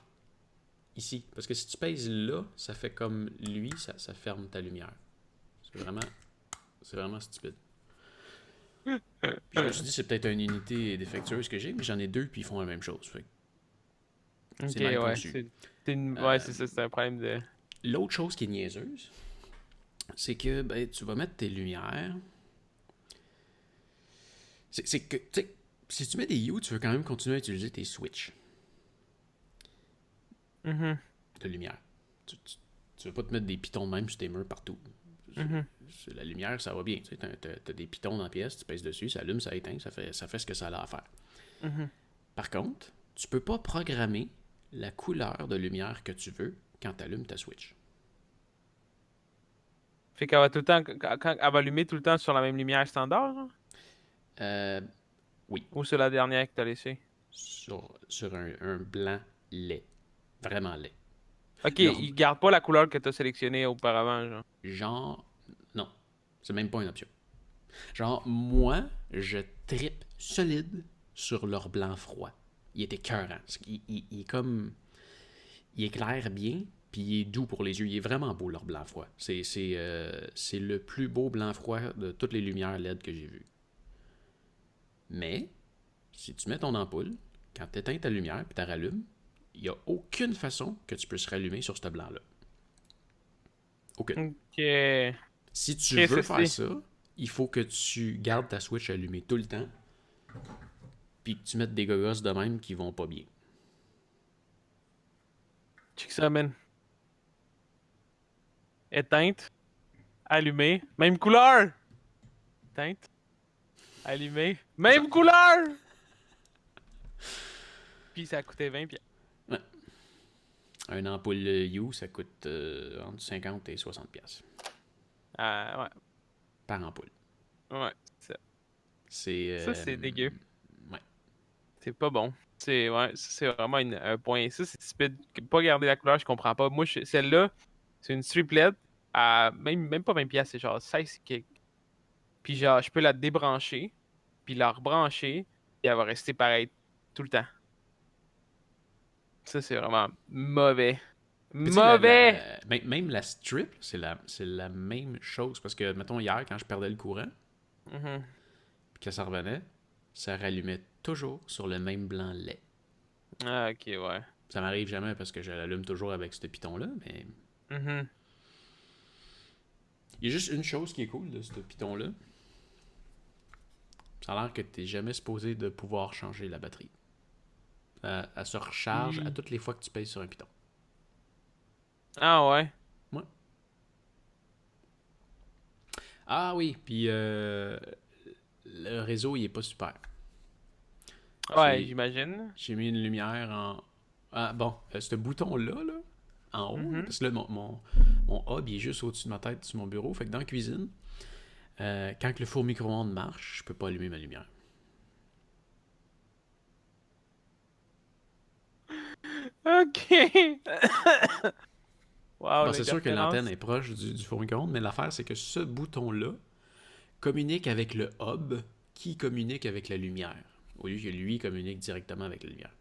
ici. Parce que si tu pèses là, ça fait comme lui, ça ferme ta lumière. C'est vraiment stupide. Puis je me suis dit, c'est peut-être une unité défectueuse que j'ai, mais j'en ai deux, puis ils font la même chose. Fait que Ok, c'est mal ouais. conçu. Ouais, c'est ça, c'est un problème de. L'autre chose qui est niaiseuse, c'est que ben, tu vas mettre tes lumières. C'est que, tu sais, si tu mets des U, tu veux quand même continuer à utiliser tes switches Mhm, de lumière. Tu veux pas te mettre des pitons de même sur tes murs partout. mhm. La lumière, ça va bien. Tu sais, t'as des pitons dans la pièce, tu pèses dessus, ça allume, ça éteint, ça fait ce que ça a à faire. Mhm. Par contre, tu peux pas programmer la couleur de lumière que tu veux quand tu allumes ta Switch. Fait qu'elle va tout le temps, elle va allumer tout le temps sur la même lumière standard, genre? Euh, oui, Ou sur la dernière que t'as laissée? sur un blanc laid. Vraiment laid. Ok, Leur il garde pas la couleur que t'as sélectionnée auparavant, genre. genre, non, c'est même pas une option. Genre, moi, je trippe solide sur leur blanc froid. Il est écœurant. Il est comme. Il éclaire bien, puis il est doux pour les yeux. Il est vraiment beau, leur blanc froid. C'est le plus beau blanc froid de toutes les lumières LED que j'ai vues. Mais, si tu mets ton ampoule, quand tu éteins ta lumière puis tu rallumes, il n'y a aucune façon que tu puisses rallumer sur ce blanc-là. Aucune. Ok. Si tu Ok, veux ça faire c'est. ça, il faut que tu gardes ta Switch allumée tout le temps, puis que tu mettes des gogos de même qui vont pas bien. Check ça, man. Éteinte, allumée, même couleur! Éteinte, allumée, C'est ça. même couleur! Puis ça a coûté 20$. Ouais. Un ampoule U, ça coûte entre 50 et 60 pièces Ah, par ampoule. ouais, ouais, c'est ça. C'est Ça, c'est dégueu. ouais. C'est pas bon. Ouais, ça, c'est vraiment un point. Ça, c'est stupide. Pas garder la couleur, je comprends pas. Moi, celle-là, c'est une striplet à même pas 20$, c'est genre 16 quelques. Puis genre, je peux la débrancher, puis la rebrancher, et elle va rester pareille tout le temps. Ça, c'est vraiment mauvais. Puis tu sais, Mauvais! même la strip, c'est la même chose. Parce que, mettons, hier, quand je perdais le courant, Mhm. puis que ça revenait, ça rallumait toujours sur le même blanc lait. Ah, ok, ouais. Ça m'arrive jamais parce que je l'allume toujours avec ce piton-là, mais Mhm. il y a juste une chose qui est cool de ce piton-là. Ça a l'air que tu n'es jamais supposé de pouvoir changer la batterie. Elle se recharge à Hi. toutes les fois que tu pèses sur un piton. Ah, ouais. Ouais. Ah oui, puis le réseau, il est pas super. Ouais, J'ai j'imagine. j'ai mis une lumière en. Ah bon, ce bouton-là, là, en haut, là, Mhm. parce que là, mon hub, il est juste au-dessus de ma tête sur mon bureau. Fait que dans la cuisine, quand le four micro-ondes marche, je peux pas allumer ma lumière. Ok. Wow, Bon, c'est sûr que l'antenne l'interférence. est proche du four micro-ondes, mais l'affaire, c'est que ce bouton-là communique avec le hub qui communique avec la lumière, au lieu que lui communique directement avec la lumière.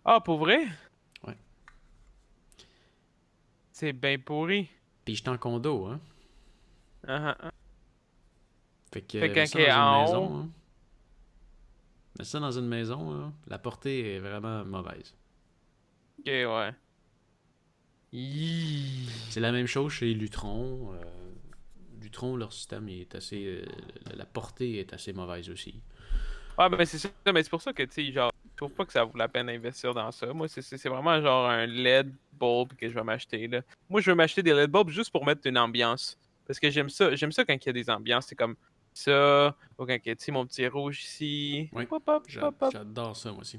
Ah, pour vrai? Ouais. C'est bien pourri. Puis j'étais en condo, hein. Ah, ah, ah. Fait que Fait mets qu'un ça qui est dans une en haut. maison, hein. Mets ça dans une maison, là, la portée est vraiment mauvaise. Ok, ouais. Hi. C'est la même chose chez Lutron. Lutron, leur système est assez. La portée est assez mauvaise aussi. Ah, ben c'est ça, mais c'est pour ça que, tu sais, genre, je trouve pas que ça vaut la peine d'investir dans ça. Moi, c'est vraiment genre un LED bulb que je vais m'acheter, là. Moi, je veux m'acheter des LED bulbs juste pour mettre une ambiance. Parce que j'aime ça quand il y a des ambiances. C'est comme ça, ou quand, tu sais, mon petit rouge ici. Oui, Pop, pop, pop, pop. j'adore ça, moi aussi.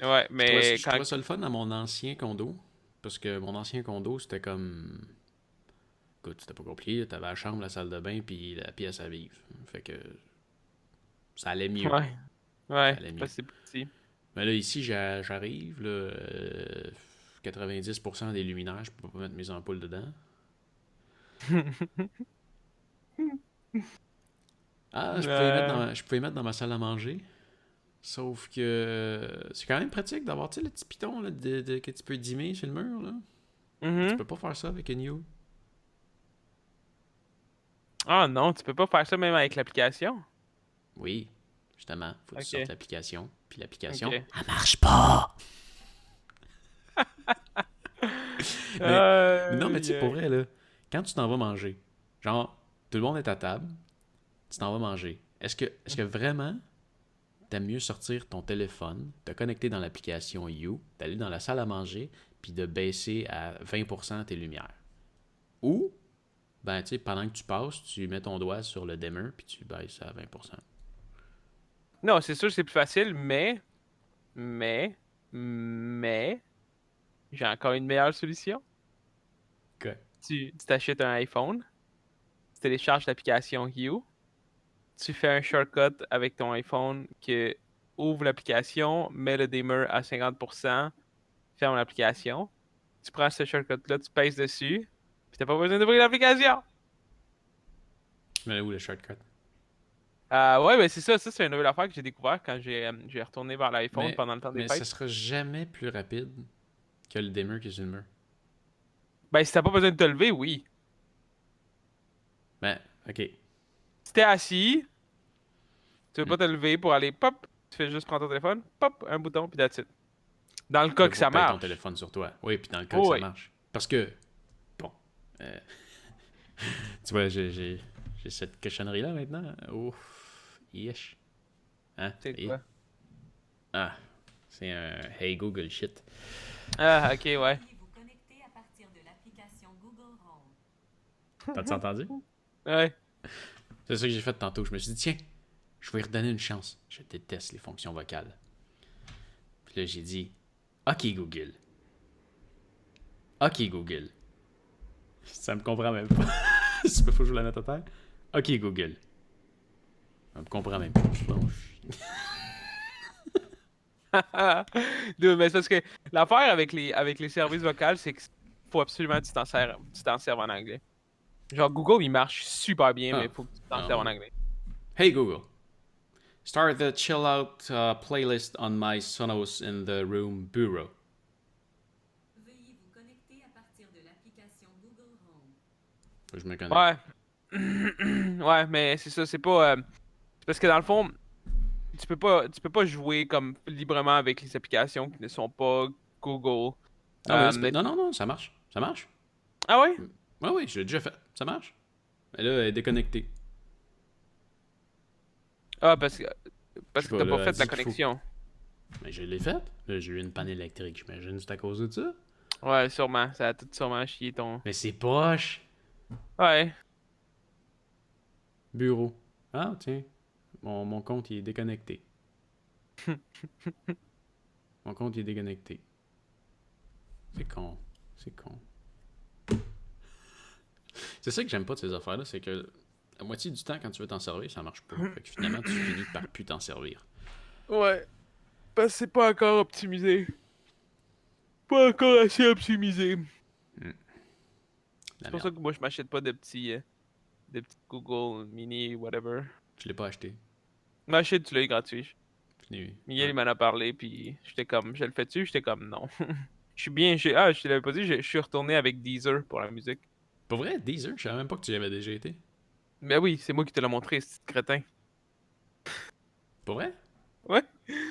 Ouais, mais Je quand. trouvais ça le fun à mon ancien condo. Parce que mon ancien condo, c'était comme. Écoute, c'était pas compliqué. T'avais la chambre, la salle de bain, puis la pièce à vivre. Fait que ça allait mieux. Ouais, Ça ouais, allait parce mieux. que c'est petit. Mais là, ici, j'arrive, là, 90% des luminaires, je peux pas mettre mes ampoules dedans. Ah, je pouvais les mettre dans ma salle à manger. Sauf que c'est quand même pratique d'avoir, tu sais, le petit piton là, que tu peux dimmer sur le mur. Là. Tu peux pas faire ça avec une You. Ah non, tu peux pas faire ça même avec l'application? Oui, justement. Faut que tu sortes l'application. Puis l'application, Ok. elle marche pas! mais non, mais tu sais, pour vrai, là, quand tu t'en vas manger, genre, tout le monde est à table, tu t'en vas manger. Est-ce que vraiment t'aimes mieux sortir ton téléphone, te connecter dans l'application You, d'aller dans la salle à manger, puis de baisser à 20% tes lumières? Ou, ben, tu sais, pendant que tu passes, tu mets ton doigt sur le dimmer, puis tu baisses à 20%. Non, c'est sûr que c'est plus facile, mais, j'ai encore une meilleure solution. Ok. Tu t'achètes un iPhone, tu télécharges l'application You, tu fais un shortcut avec ton iPhone qui ouvre l'application, met le dimmer à 50%, ferme l'application. Tu prends ce shortcut-là, tu pèses dessus, puis t'as pas besoin d'ouvrir l'application. Tu mets où le shortcut? Ouais, ben c'est ça. Ça, c'est une nouvelle affaire que j'ai découvert quand j'ai retourné vers l'iPhone Mais, pendant le temps des mais ça fêtes. sera jamais plus rapide que le dimmer qui est sur le mur. Ben, si t'as pas besoin de te lever, oui. Ben, ok. Si t'es assis, tu veux Hmm. pas te lever pour aller pop, tu fais juste prendre ton téléphone, pop, un bouton, puis that's it. Dans le cas Là, que faut ça que tu aies ton marche. téléphone sur toi. Oui, puis dans le cas que Oh, ça oui. marche. Parce que, bon, euh, tu vois, j'ai cette cochonnerie-là maintenant. Ouf, yesh. Hein? C'est Et, quoi? ah, c'est un Hey Google shit. Ah, ok, ouais. Veuillez vous connecter à partir de l'application Google Home. T'as-tu entendu? Ouais. C'est ça que j'ai fait tantôt. Je me suis dit, tiens, je vais lui redonner une chance. Je déteste les fonctions vocales. Puis là, j'ai dit, OK Google. OK Google. Ça me comprend même pas. Si faut que je la mette à terre. OK Google. Ça me comprend même pas. Bon, Dude, mais c'est parce que l'affaire avec les services vocaux, c'est qu'il faut absolument que tu t'en serves en anglais. Genre, Google, il marche super bien, mais ah, il faut que tu t'en ah serves en oui. anglais. Hey Google. Start the chill out playlist on my Sonos in the room bureau. Veuillez vous connecter à partir de l'application Google Home. Faut que je me connecte. Ouais. Ouais, mais c'est ça, c'est pas. C'est parce que dans le fond, tu peux pas jouer comme librement avec les applications qui ne sont pas Google. Non, mais là, Mais... non, non, non, ça marche. Ça marche. Ah ouais? Oui, oui, je l'ai déjà fait. Ça marche. Mais là, elle est déconnectée. Ah, Je parce sais que pas, t'as là, pas elle fait la dit qu'il faut. connexion. Mais je l'ai faite. Là, j'ai eu une panne électrique, j'imagine. C'est à cause de ça. Ouais, sûrement. Ça a tout sûrement chié ton. Mais c'est poche. Ouais. Bureau. Ah, tiens. Mon compte, il est déconnecté. Mon compte, il est déconnecté. C'est con. C'est con. C'est ça que j'aime pas de ces affaires-là, c'est que la moitié du temps, quand tu veux t'en servir, ça marche pas. Fait que finalement, tu finis par plus t'en servir. Ouais. Parce que c'est pas encore optimisé. Pas encore assez optimisé. La C'est pour merde. ça que moi, je m'achète pas de petits Google Mini, whatever. Je l'ai pas acheté. M'achète, tu l'as eu gratuit. Miguel, Ouais. il m'en a parlé, puis j'étais comme, je le fais-tu? J'étais comme, non. Je suis bien, je te l'avais pas dit, je suis retourné avec Deezer pour la musique. Pour vrai, Deezer, je savais même pas que tu y avais déjà été. Mais oui, c'est moi qui te l'ai montré, ce petit crétin. Pour vrai? Ouais.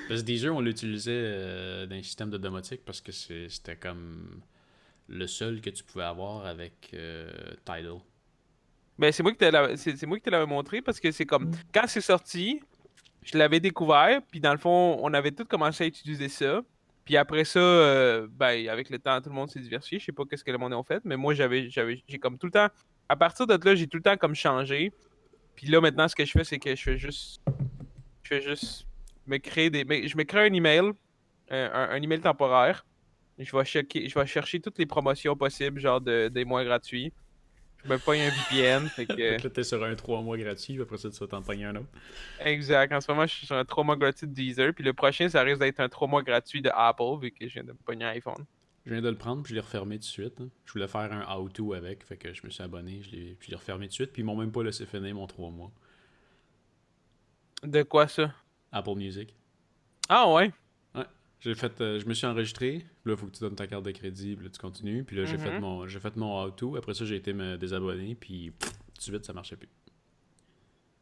Parce que Deezer, on l'utilisait dans un système de domotique parce que c'était comme le seul que tu pouvais avoir avec Tidal. Mais c'est moi qui te l'avais montré parce que c'est comme, quand c'est sorti, je l'avais découvert, puis dans le fond, on avait tous commencé à utiliser ça. Puis après ça, ben, avec le temps, tout le monde s'est diversifié. Je sais pas qu'est-ce que le monde a fait, mais moi, j'ai comme tout le temps, à partir de là, j'ai tout le temps comme changé. Puis là, maintenant, ce que je fais, c'est que je fais juste je me crée un email, un email temporaire. Je vais chercher toutes les promotions possibles, genre des mois gratuits. Je me pogne un VPN, fait Fait que, que là, t'es sur un 3 mois gratuit, puis après ça, tu vas t'en pogner un autre. exact. En ce moment, je suis sur un 3 mois gratuit de Deezer, puis le prochain, ça risque d'être un 3 mois gratuit de Apple, vu que je viens de me pogner un iPhone. Je viens de le prendre, puis je l'ai refermé tout de suite. Hein. Je voulais faire un how-to avec, fait que je me suis abonné, puis je l'ai refermé tout de suite, puis ils m'ont même pas laissé finir mon 3 mois. De quoi ça? Apple Music. Ah ouais. Ouais. Je me suis enregistré, puis là, il faut que tu donnes ta carte de crédit, puis là, tu continues, puis là, Mhm. j'ai fait mon how-to, après ça, j'ai été me désabonner, puis tout de suite, ça marchait plus.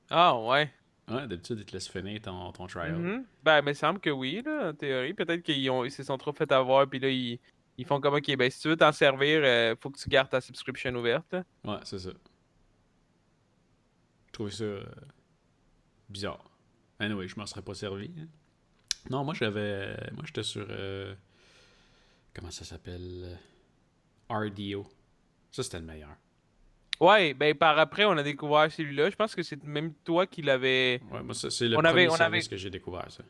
Ah ouais. Ouais, d'habitude, ils te laissent finir ton trial. Mhm. Ben, il me semble que oui, là, en théorie. Peut-être ils se sont trop fait avoir, puis là, ils font comme, ok, ben, si tu veux t'en servir, faut que tu gardes ta subscription ouverte, là. Ouais, c'est ça. Je trouvais ça bizarre. Anyway, je m'en serais pas servi. Hein. Non, moi, j'étais sur. Comment ça s'appelle RDO. Ça, c'était le meilleur. Ouais, ben, par après, on a découvert celui-là. Je pense que c'est même toi qui l'avais. Ouais, moi, ça, c'est le On avait, premier on avait, service que j'ai découvert, ça.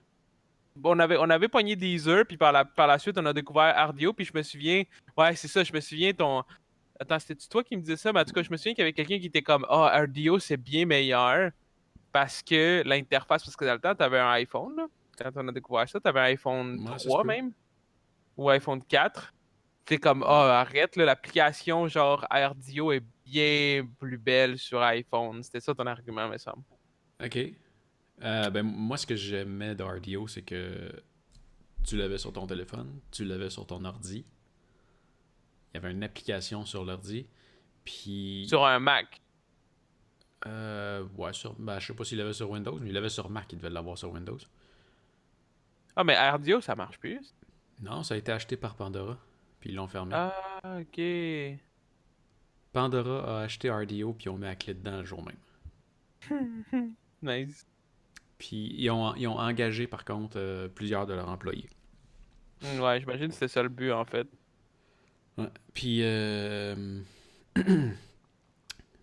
on avait pogné Deezer, puis par la suite, on a découvert RDO, puis je me souviens. Ouais, c'est ça, je me souviens ton. Attends, c'était-tu toi qui me disais ça? Mais en tout cas, je me souviens qu'il y avait quelqu'un qui était comme, ah, RDO, c'est bien meilleur. Parce que l'interface, parce que dans le temps, tu avais un iPhone, là. Quand on a découvert ça, tu avais un iPhone Ouais, ça se 3 peut. même, ou iPhone 4. C'est comme, Ouais. arrête, là, l'application genre RDO est bien plus belle sur iPhone. C'était ça ton argument, me semble. Ok. Ben, moi, ce que j'aimais de RDO, c'est que tu l'avais sur ton téléphone, tu l'avais sur ton ordi. Il y avait une application sur l'ordi. Puis, Sur un Mac. ouais, ben, je sais pas s'il l'avait sur Windows, mais il l'avait sur Mac, il devait l'avoir sur Windows. Ah, mais RDO, ça marche plus. Non, ça a été acheté par Pandora, puis ils l'ont fermé. Ah, ok. Pandora a acheté RDO, puis ils ont mis la clé dedans le jour même. Nice. Puis ils ont engagé, par contre, plusieurs de leurs employés. Ouais, j'imagine que c'était ça le but, en fait. Ouais. Puis,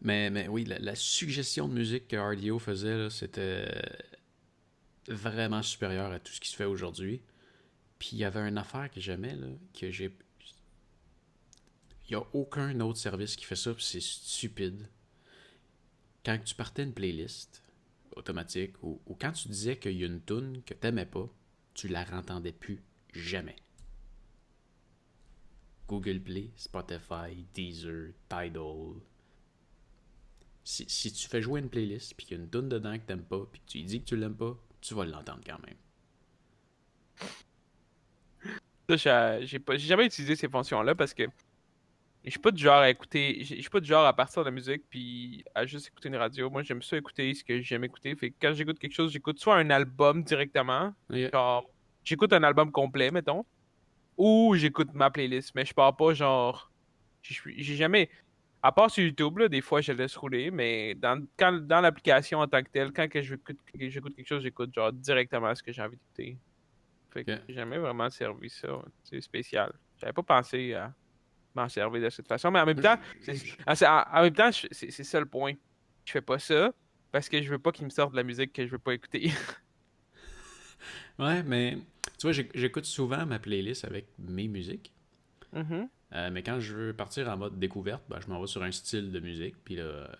mais oui, la suggestion de musique que RDO faisait, là, c'était vraiment supérieur à tout ce qui se fait aujourd'hui. Puis il y avait une affaire que j'aimais, là, que j'ai. Il n'y a aucun autre service qui fait ça, puis c'est stupide. Quand tu partais une playlist automatique, ou quand tu disais qu'il y a une tune que t'aimais pas, tu la rentendais plus jamais. Google Play, Spotify, Deezer, Tidal. Si tu fais jouer une playlist, puis qu'il y a une tune dedans que t'aimes pas, puis que tu lui dis que tu l'aimes pas, tu vas l'entendre quand même. Ça, j'ai jamais utilisé ces fonctions-là parce que je suis pas du genre à écouter. Je suis pas du genre à partir de la musique puis à juste écouter une radio. Moi, j'aime ça écouter ce que j'aime écouter. Fait que quand j'écoute quelque chose, j'écoute soit un album directement, Ok. genre, j'écoute un album complet, mettons, ou j'écoute ma playlist. Mais je pars pas, genre, j'ai jamais. À part sur YouTube, là, des fois, je laisse rouler, mais dans l'application en tant que telle, quand que j'écoute quelque chose, j'écoute, genre, directement ce que j'ai envie d'écouter. Fait que Ok. j'ai jamais vraiment servi ça. C'est spécial. J'avais pas pensé à m'en servir de cette façon. Mais en même temps, en même temps, c'est ça le point. Je fais pas ça parce que je veux pas qu'ils me sortent de la musique que je veux pas écouter. Ouais, mais tu vois, j'écoute souvent ma playlist avec mes musiques. Mhm. Mais quand je veux partir en mode découverte, ben, je m'en vais sur un style de musique, puis là,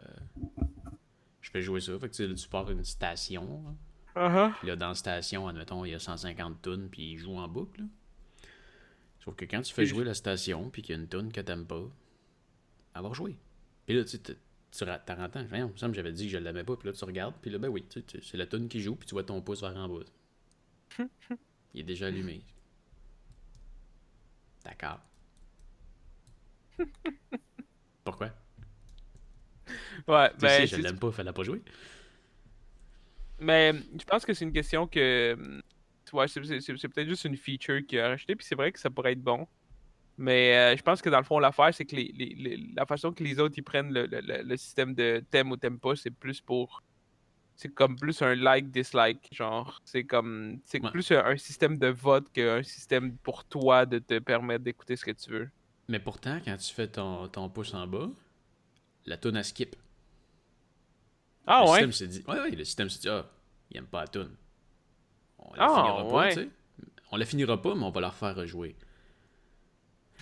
je fais jouer ça. Fait que tu sais, là, tu pars une station, là. Uh-huh. Puis là, dans la station, admettons, il y a 150 tunes, puis il joue en boucle, là. Sauf que quand tu fais Puis jouer la station, puis qu'il y a une tune que t'aimes pas, elle va rejouer. Puis là, tu sais, t'as rendu, il me semble que j'avais dit que je l'aimais pas, puis là, tu regardes, puis là, ben oui, c'est la tune qui joue, puis tu vois ton pouce vers en bas. Il est déjà allumé. D'accord. Pourquoi? ouais, Tu sais, ben, je l'aime pas, fallait pas jouer. mais je pense que c'est une question que, tu vois, c'est peut-être juste une feature qu'il a racheté, puis c'est vrai que ça pourrait être bon. Mais je pense que dans le fond, l'affaire, c'est que la façon que les autres ils prennent le système de t'aimes ou t'aimes pas, c'est plus pour. C'est comme plus un like-dislike, genre. C'est Ouais. plus un système de vote qu'un système pour toi de te permettre d'écouter ce que tu veux. Mais pourtant, quand tu fais ton pouce en bas, la tune à skip. Le Ah ouais? système s'est dit, ouais, ouais, le système s'est dit, ah, il aime pas la tune. On la Ah finira pas, tu ouais. sais. On la finira pas, mais on va la refaire rejouer.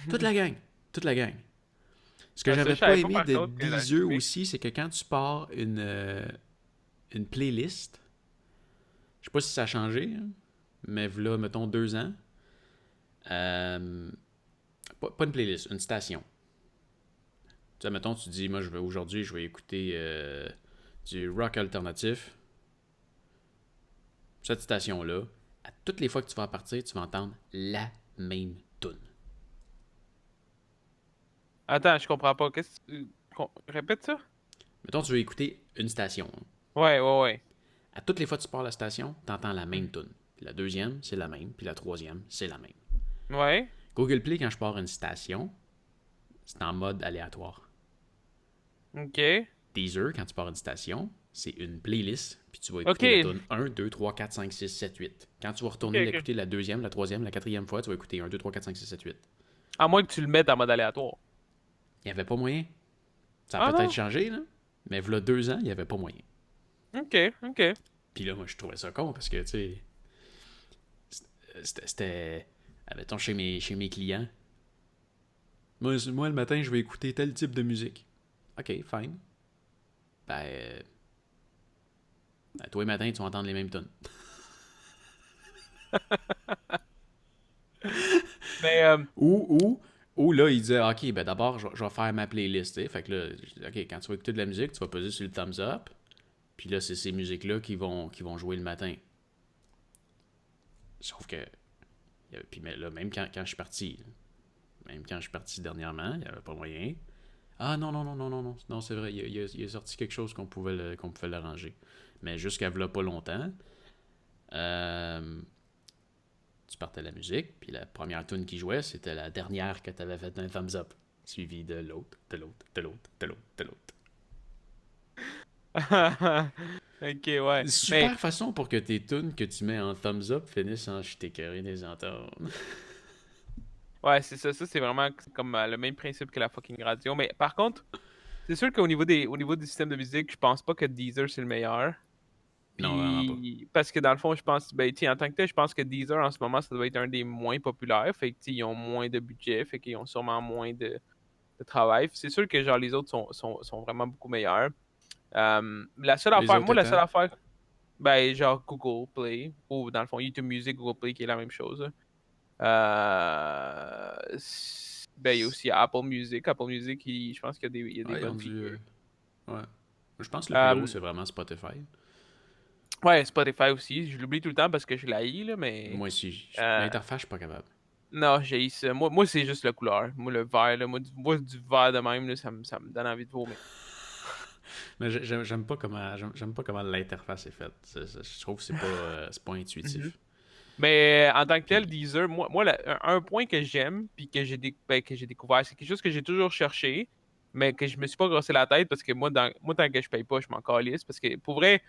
Toute la gang. Toute la gang. Ce que Ah, ça, j'avais je pas savais pas aimé par de contre que la Deezer skippé. aussi, c'est que quand tu pars une playlist, je sais pas si ça a changé, hein, mais voilà, mettons 2 ans, euh, pas une playlist, une station. Tu sais, mettons, tu dis, moi, aujourd'hui, je vais écouter du rock alternatif. Cette station-là, à toutes les fois que tu vas partir, tu vas entendre la même tune. Attends, je comprends pas. Répète ça? Mettons, tu veux écouter une station. Ouais, ouais, ouais. À toutes les fois que tu pars la station, tu entends la même tune. Puis la deuxième, c'est la même. Puis la troisième, c'est la même. Ouais. Google Play, quand je pars une station, c'est en mode aléatoire. Ok. Deezer, quand tu pars une station, c'est une playlist. Puis tu vas Ok. écouter la tune 1, 2, 3, 4, 5, 6, 7, 8. Quand tu vas retourner Ok, ok. l'écouter la deuxième, la troisième, la quatrième fois, tu vas écouter 1, 2, 3, 4, 5, 6, 7, 8. À moins que tu le mettes en mode aléatoire. Il n'y avait pas moyen. Ça a Ah peut-être non? changé, là. Mais voilà 2 ans, il n'y avait pas moyen. Ok, ok. Puis là, moi, je trouvais ça con parce que, tu sais, c'était. Mettons, chez mes clients. Moi, le matin, je vais écouter tel type de musique. Ok, fine. Toi, le matin, tu vas entendre les mêmes tonnes. Mais, Ou là, il disait, ok, ben d'abord, je vais faire ma playlist. T'sais. Fait que là, ok, quand tu vas écouter de la musique, tu vas poser sur le thumbs up. Puis là, c'est ces musiques-là qui vont jouer le matin. Sauf que. Puis mais là, même quand je suis parti, dernièrement, il n'y avait pas moyen. Ah non, non, non, non, non, non. Non, c'est vrai, il a sorti quelque chose qu'on pouvait l'arranger. Mais jusqu'à là pas longtemps, tu partais la musique, puis la première tune qui jouait, c'était la dernière que tu avais fait un thumbs up. Suivi de l'autre, de l'autre, de l'autre, de l'autre, de l'autre. ok, ouais. Mais, Super façon pour que tes tunes que tu mets en thumbs up finissent en je t'écœuré des entendre. ouais, c'est ça. Ça, c'est vraiment comme le même principe que la fucking radio. Mais par contre, c'est sûr au niveau du système de musique, je pense pas que Deezer c'est le meilleur. Non, vraiment pas. Puis, parce que dans le fond, je pense, ben, tu sais, en tant que tel, je pense que Deezer en ce moment, ça doit être un des moins populaires. Fait que, tu sais, ils ont moins de budget, fait qu'ils ont sûrement moins de travail. C'est sûr que, genre, les autres sont vraiment beaucoup meilleurs. La seule Les affaire, autres moi, la seule étant. affaire, ben, genre Google Play, ou dans le fond, YouTube Music, Google Play, qui est la même chose. Ben, il y a aussi Apple Music. Apple Music, je pense qu'il y a des Ouais, ils ont bonnes dû. features. Ouais. Je pense que le plus gros, Euh, c'est vraiment Spotify. ouais, Spotify aussi. Je l'oublie tout le temps parce que je l'haïs, là, mais. Moi aussi, euh, l'interface, je suis pas capable. non, j'ai ça. Moi c'est juste la couleur. Moi, le vert, là, moi, du vert de même, là, ça me donne envie de vomir. Mais j'aime pas comment l'interface est faite. Je trouve que c'est pas Mhm. intuitif. Mais en tant que tel, Puis, Deezer, un point que j'aime, puis que j'ai découvert, c'est quelque chose que j'ai toujours cherché, mais que je me suis pas grossé la tête parce que moi tant que je paye pas, je m'en calisse. Parce que pour vrai,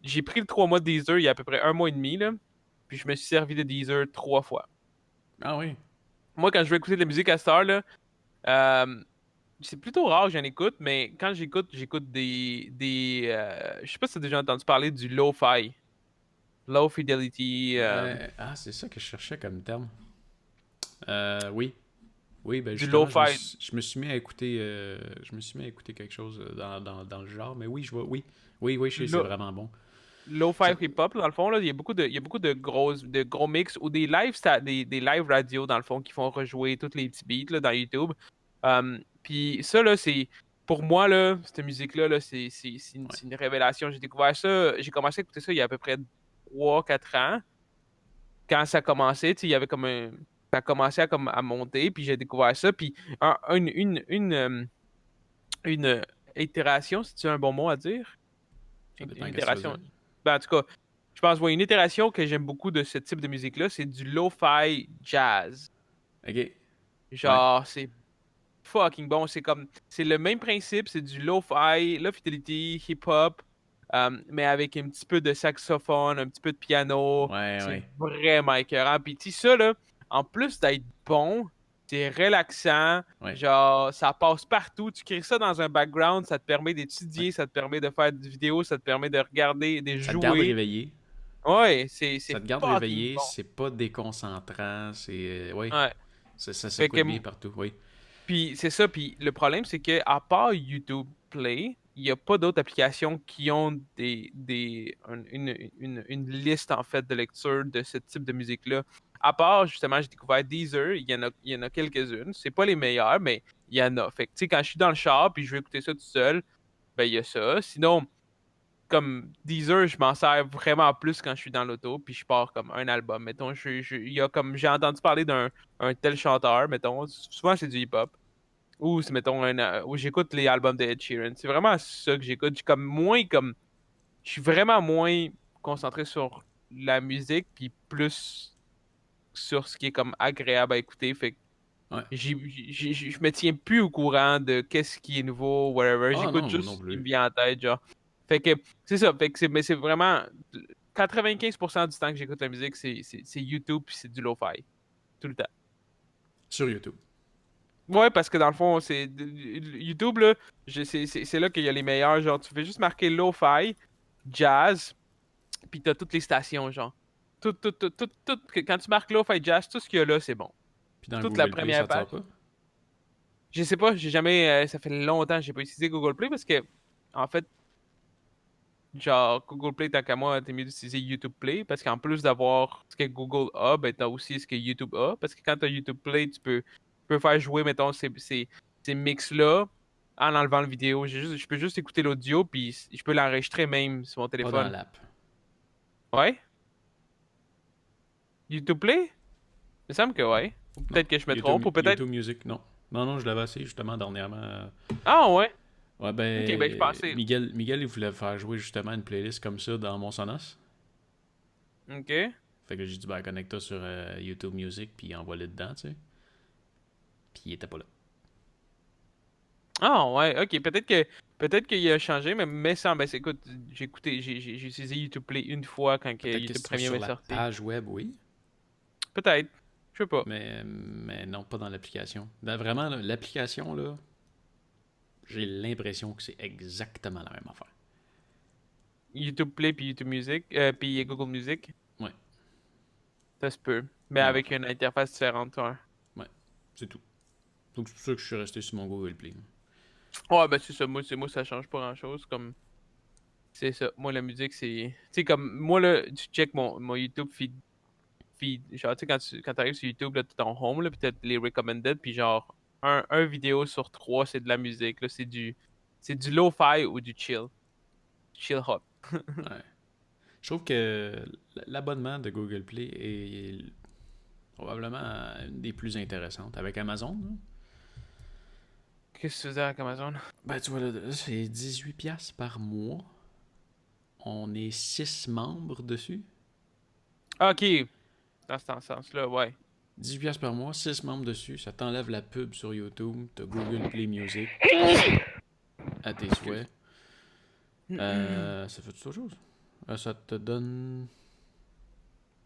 j'ai pris le 3 mois de Deezer il y a à peu près un mois et demi, là, puis je me suis servi de Deezer 3 fois. ah oui. Moi, quand je veux écouter de la musique à cette heure, là, euh, c'est plutôt rare que j'en écoute, mais quand j'écoute je sais pas si tu as déjà entendu parler du lo-fi. Low fidelity. C'est ça que je cherchais comme terme. Oui. Oui, ben Du justement, lo-fi. je me suis mis à écouter quelque chose dans le genre, mais oui, je vois, oui. Oui, oui, je sais, c'est Lo- vraiment bon. Lo-fi Ça- hip-hop, dans le fond, là, il y a beaucoup de gros mix ou des live radio, dans le fond, qui font rejouer tous les petits beats là, dans YouTube. Puis ça, là, c'est. Pour moi, là, cette musique-là, là, ouais. c'est une révélation. J'ai découvert ça, j'ai commencé à écouter ça il y a à peu près 3 4 ans. Quand ça commençait, tu sais, il y avait comme un. Ça commençait à monter, puis j'ai découvert ça. Puis une itération, c'est un bon mot à dire? Ça Une dépend qu'est-ce que tu veux itération. dire. Ben, en tout cas, je pense, ouais, une itération que j'aime beaucoup de ce type de musique-là, c'est du lo-fi jazz. Ok. Ouais. Genre, c'est fucking bon. C'est le même principe, c'est du lo-fi, low fidelity, hip-hop, mais avec un petit peu de saxophone, un petit peu de piano. Ouais, C'est ouais. vraiment écœurant. Puis, tu sais, ça, là, en plus d'être bon, c'est relaxant. Ouais. Genre, ça passe partout. Tu crées ça dans un background, ça te permet Ouais. d'étudier, ça te permet de faire des vidéos, ça te permet de regarder, de Ça te garde jouer. réveillé. Ouais, Ça c'est te garde fucking réveillé, bon. c'est pas déconcentrant, ouais. Ouais. Ça Fait que, s'écoute bien partout, oui. puis c'est ça, puis le problème, c'est que à part YouTube Play, il n'y a pas d'autres applications qui ont une liste, en fait, de lecture de ce type de musique-là. À part, justement, j'ai découvert Deezer, il y en a quelques-unes. C'est pas les meilleures, mais il y en a. Fait que, tu sais, quand je suis dans le char puis je veux écouter ça tout seul, ben, il y a ça. Sinon, comme Deezer, je m'en sers vraiment plus quand je suis dans l'auto puis je pars comme un album. Mettons, il y a comme, j'ai entendu parler d'un un tel chanteur, mettons, souvent c'est du hip-hop. Ou, c'est, mettons, où j'écoute les albums de Ed Sheeran. C'est vraiment ça que j'écoute. Je suis vraiment moins concentré sur la musique puis plus sur ce qui est comme agréable à écouter. Fait que Ouais. je me tiens plus au courant de qu'est-ce qui est nouveau, whatever. Ah J'écoute non, moi juste non ce qui me plus. vient en tête, genre. Fait que c'est ça. Fait que mais c'est vraiment 95% du temps que j'écoute la musique, c'est YouTube puis c'est du lo-fi. Tout le temps. Sur YouTube. Ouais, parce que dans le fond, YouTube, là, c'est là qu'il y a les meilleurs. Genre, tu fais juste marquer lo-fi, jazz, puis t'as toutes les stations, genre. Quand tu marques lo-fi jazz, tout ce qu'il y a là, c'est bon. Puis dans Toute la Google Play, première ça te page. sort pas? Je sais pas, j'ai jamais. Ça fait longtemps que j'ai pas utilisé Google Play parce que, en fait, genre, Google Play, tant qu'à moi, t'es mieux d'utiliser YouTube Play parce qu'en plus d'avoir ce que Google a, ben t'as aussi ce que YouTube a. Parce que quand t'as YouTube Play, tu peux faire jouer, mettons, ces mix-là en enlevant le vidéo. Je peux juste écouter l'audio puis je peux l'enregistrer même sur mon Pas dans téléphone. l'app. Ouais? YouTube Play? Il me semble que ouais. Ou Non. peut-être que je me YouTube, trompe, ou peut-être. YouTube Music, non. Non, non, je l'avais essayé justement dernièrement. Ah ouais? Ouais, Ok, ben je ben, pensais. Miguel, il voulait faire jouer justement une playlist comme ça dans mon Sonos. Ok. Fait que j'ai dit, ben, connecte-toi sur YouTube Music, puis envoie-le dedans, tu sais. Puis il était pas là. Ah ouais, ok. Peut-être qu'il a changé, mais ça, ben écoute, j'ai utilisé YouTube Play une fois quand que Peut-être que si YouTube tu vas Premium sur est la sorti. page web, oui. Peut-être. Je sais pas. Mais non, pas dans l'application. Vraiment, là, l'application, là, j'ai l'impression que c'est exactement la même affaire. YouTube Play puis YouTube Music, puis Google Music, Ouais, ça se peut. Mais même avec affaire. une interface différente, ouais. Ouais, c'est tout. Donc c'est pour ça que je suis resté sur mon Google Play. Ouais, ben c'est ça. Moi, ça change pas grand-chose. Comme, c'est ça. Moi, la musique, c'est. Tu sais, comme, moi, là, tu check mon YouTube feed. Genre, tu sais, quand t'arrives sur YouTube, là, t'as ton home, là, puis t'as les recommended, puis genre, un vidéo sur trois, c'est de la musique, là. C'est du lo-fi ou du chill. Chill hop. Ouais. Je trouve que l'abonnement de Google Play est probablement une des plus intéressantes. Avec Amazon, là. Qu'est-ce que tu faisais avec Amazon? Ben, tu vois, là, c'est 18$ par mois. On est 6 membres dessus. Ah, ok. Dans ce sens-là, ouais. 18$ par mois, 6 membres dessus. Ça t'enlève la pub sur YouTube. T'as Google Play Music à tes souhaits. Ça fait toute chose. Ça te donne.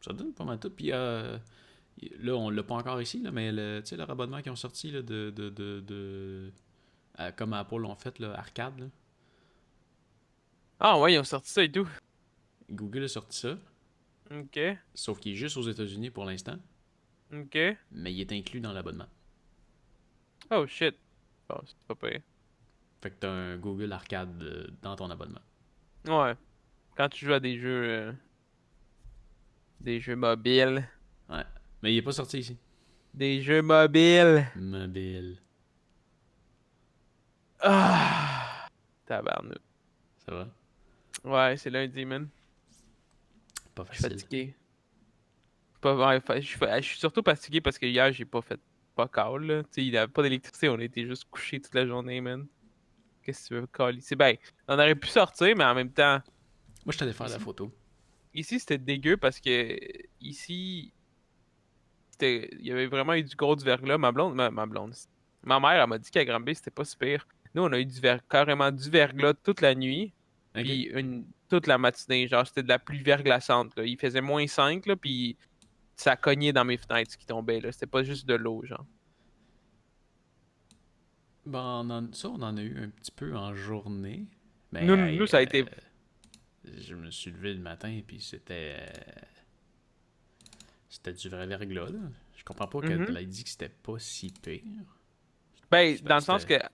Ça donne pas mal tout. Puis là, on l'a pas encore ici, là, mais tu sais, leur abonnement qu'ils ont sorti là, comme Apple l'ont fait, là, Arcade. Là. Ah, ouais, ils ont sorti ça et tout. Google a sorti ça. Ok. Sauf qu'il est juste aux États-Unis pour l'instant. Ok. Mais il est inclus dans l'abonnement. Oh, shit. Oh, c'est pas pire. Fait que t'as un Google Arcade dans ton abonnement. Ouais. Quand tu joues à des jeux mobiles. Ouais. Mais il est pas sorti ici. Des jeux mobiles. Mobile. Ah! Tabarnak. Ça va? Ouais, c'est lundi, man. Pas Je suis facile. fatigué. Je suis surtout fatigué parce que hier, j'ai pas fait pas call, là. Tu sais, il n'y avait pas d'électricité, on était juste couchés toute la journée, man. Qu'est-ce que tu veux call ici? Ben, on aurait pu sortir, mais en même temps, Moi, je t'allais faire la ici, photo. ici c'était dégueu parce que ici, il y avait vraiment eu du gros du verglas. Ma blonde, ma mère, elle m'a dit qu'à Granby, c'était pas si pire. Nous, on a eu carrément du verglas toute la nuit. Ok. Puis toute la matinée, genre c'était de la pluie verglaçante, là. Il faisait -5, là, puis ça cognait dans mes fenêtres ce qui tombait, là. C'était pas juste de l'eau, genre. Bon, ça, on en a eu un petit peu en journée. Mais Nous, hey, ça a été. je me suis levé le matin et puis c'était du vrai verglas, là. Je comprends pas que Mhm. tu l'aies dit que c'était pas si pire. Ben, C'est dans parce le que sens c'était. que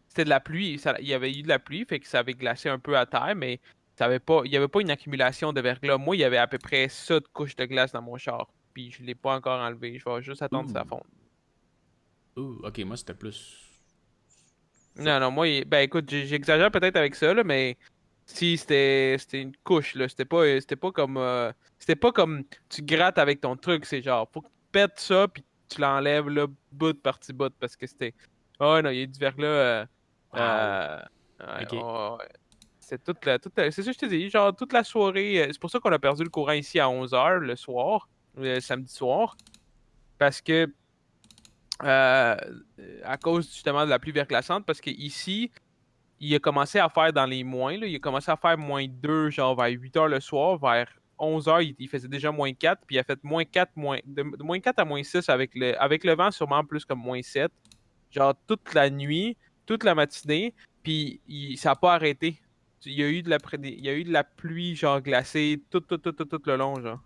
c'était de la pluie, il y avait eu de la pluie, fait que ça avait glacé un peu à terre, mais il y avait pas une accumulation de verglas. Moi, il y avait à peu près ça de couches de glace dans mon char. puis je l'ai pas encore enlevé. Je vais juste attendre que ça Ouh. fonde. Ok, moi c'était plus. Non, moi, ben écoute, j'exagère peut-être avec ça, là, mais si c'était une couche, là, c'était pas comme tu grattes avec ton truc, c'est genre, faut que tu pètes ça, puis tu l'enlèves, là, bout par bout, parce que c'était. Oh non, il y a du verglas, Wow. ouais, Ok. ouais. C'est c'est ça que je te dis, genre, toute la soirée, c'est pour ça qu'on a perdu le courant ici à 11h le soir, le samedi soir, parce que, euh, à cause justement de la pluie verglaçante, parce que ici, il a commencé à faire dans les moins, là. Il a commencé à faire -2, genre vers 8h le soir. Vers 11h, il faisait déjà -4. Puis il a fait -4, de -4 à -6 avec le vent, sûrement plus comme -7. Genre toute la nuit, toute la matinée. Puis ça n'a pas arrêté. Il y a eu il y a eu de la pluie, genre glacée, tout le long, genre.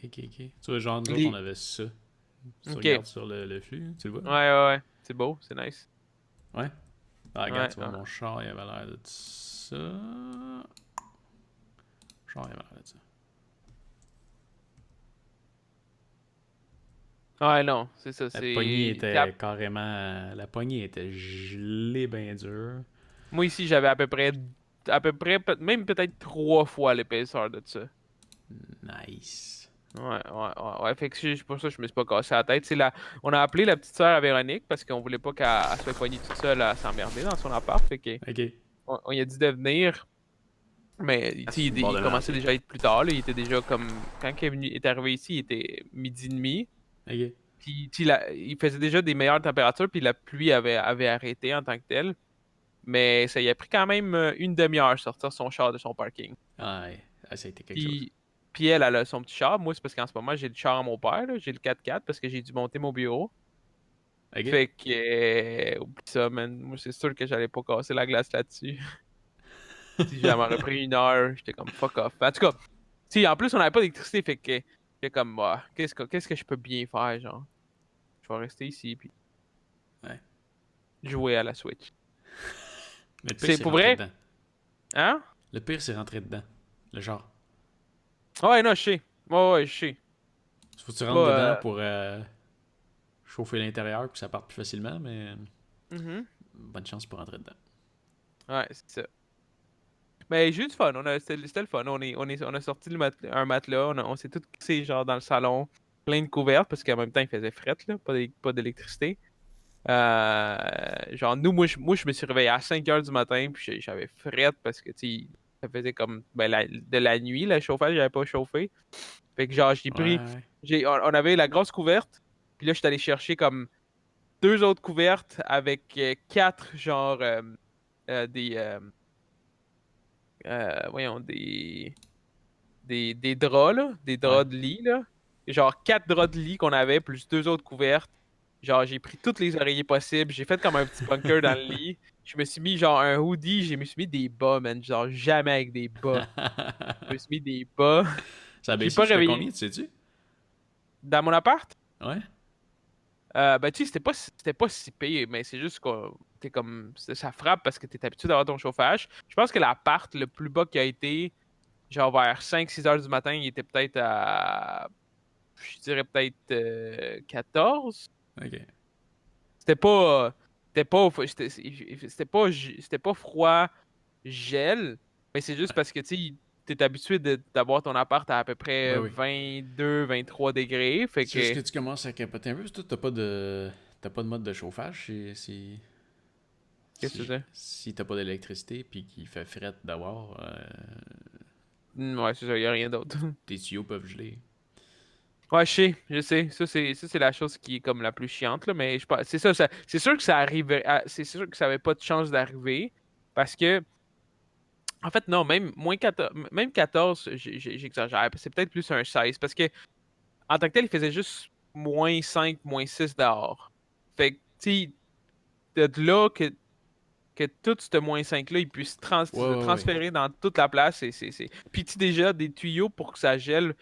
Ok. Tu vois, genre, nous autres, on Les... avait ça. Tu Ok. regardes sur le flux, tu le vois? Ouais. C'est beau, c'est nice. Ouais. Ah, regarde, Ouais, tu vois, mon char, il avait l'air de ça. Mon char, il avait l'air de ça. ouais, non, c'est ça. La poignée C'est. était carrément. La poignée était gelée bien dure. Moi ici, j'avais même peut-être 3 fois l'épaisseur de ça. Nice. Ouais. Fait que c'est pour ça que je me suis pas cassé la tête. On a appelé la petite sœur à Véronique parce qu'on voulait pas qu'elle soit poignée toute seule à s'emmerder dans son appart. Fait que Ok. on lui a dit de venir. Mais Ah, tu sais, sur le bord il de commençait l'Atlantique. déjà à être plus tard, là. Il était déjà comme. Quand il est arrivé ici, il était 12h30. Ok. Puis tu sais, il faisait déjà des meilleures températures, puis la pluie avait arrêté en tant que telle. Mais ça y a pris quand même une demi-heure sortir son char de son parking. Ah, ouais. Ah, ça a été quelque chose. Puis, puis elle a son petit char. Moi, c'est parce qu'en ce moment, j'ai le char à mon père, là. J'ai le 4x4 parce que j'ai dû monter mon bureau. Ok. Fait que, oublie ça, man. Moi, c'est sûr que j'allais pas casser la glace là-dessus. Si ça m'aurait pris 1 heure, j'étais comme fuck off. En tout cas, si en plus, on n'avait pas d'électricité, fait que j'étais comme, bah, qu'est-ce que je peux bien faire, genre? Je vais rester ici, puis Ouais. jouer à la Switch. Mais le pire, C'est c'est pour rentré vrai? dedans. Hein? Le pire, c'est rentré dedans. Le genre. Ouais, non, je sais. Ouais, je sais. Faut que tu C'est rentres dedans pas, pour chauffer l'intérieur puis que ça parte plus facilement, mais mhm. bonne chance pour rentrer dedans. Ouais, c'est ça. Mais j'ai eu du fun, c'était le fun. On a sorti un matelas, on s'est tous crissés genre dans le salon, plein de couvertes, parce qu'en même temps il faisait fret, là, pas d'électricité. Genre, moi, je me suis réveillé à 5h du matin, puis j'avais fret parce que, tu sais, ça faisait comme ben, de la nuit, le chauffage, j'avais pas chauffé. Fait que, genre, Ouais. on avait la grosse couverte, puis là, je suis allé chercher comme 2 autres couvertes avec 4, genre, des, voyons, des draps, là, des Ouais. draps de lit, là. Genre 4 draps de lit qu'on avait, plus 2 autres couvertes. Genre, j'ai pris toutes les oreillers possibles. J'ai fait comme un petit bunker dans le lit. Je me suis mis genre un hoodie. Je me suis mis des bas, man. Genre, jamais avec des bas. Je me suis mis des bas. Ça a J'ai baissé pas jusqu'à réveillé. combien, tu sais-tu? Dans mon appart, Ouais. ben, tu sais, c'était pas si pire, mais c'est juste que t'es comme. Ça frappe parce que t'es habitué d'avoir ton chauffage. Je pense que l'appart le plus bas qui a été, genre vers 5-6 heures du matin, il était peut-être à. Je dirais peut-être 14. Ok. C'était pas. C'était pas froid, gel, mais c'est juste Ouais. parce que tu sais, t'es habitué d'avoir ton appart à peu Ouais, près oui. 22-23 degrés. Fait C'est juste que. que tu commences à capoter un peu, parce que toi, t'as pas de. T'as pas de mode de chauffage Qu'est-ce que tu dis? si t'as pas d'électricité puis qu'il fait fret d'avoir, Ouais, c'est ça, y a rien d'autre. tes tuyaux peuvent geler. Ouais, je sais. Ça, c'est la chose qui est comme la plus chiante, là, mais c'est sûr que ça arrive. C'est sûr que ça avait pas de chance d'arriver. Parce que, en fait, non, même 14 j'exagère. C'est peut-être plus un 16. Parce que, en tant que tel, il faisait juste -5 -6 dehors. Fait que, tu sais, de là que tout ce -5 là, il puisse Ouais, se ouais, ouais. transférer dans toute la place. Puis, tu sais, déjà, des tuyaux pour que ça gèle,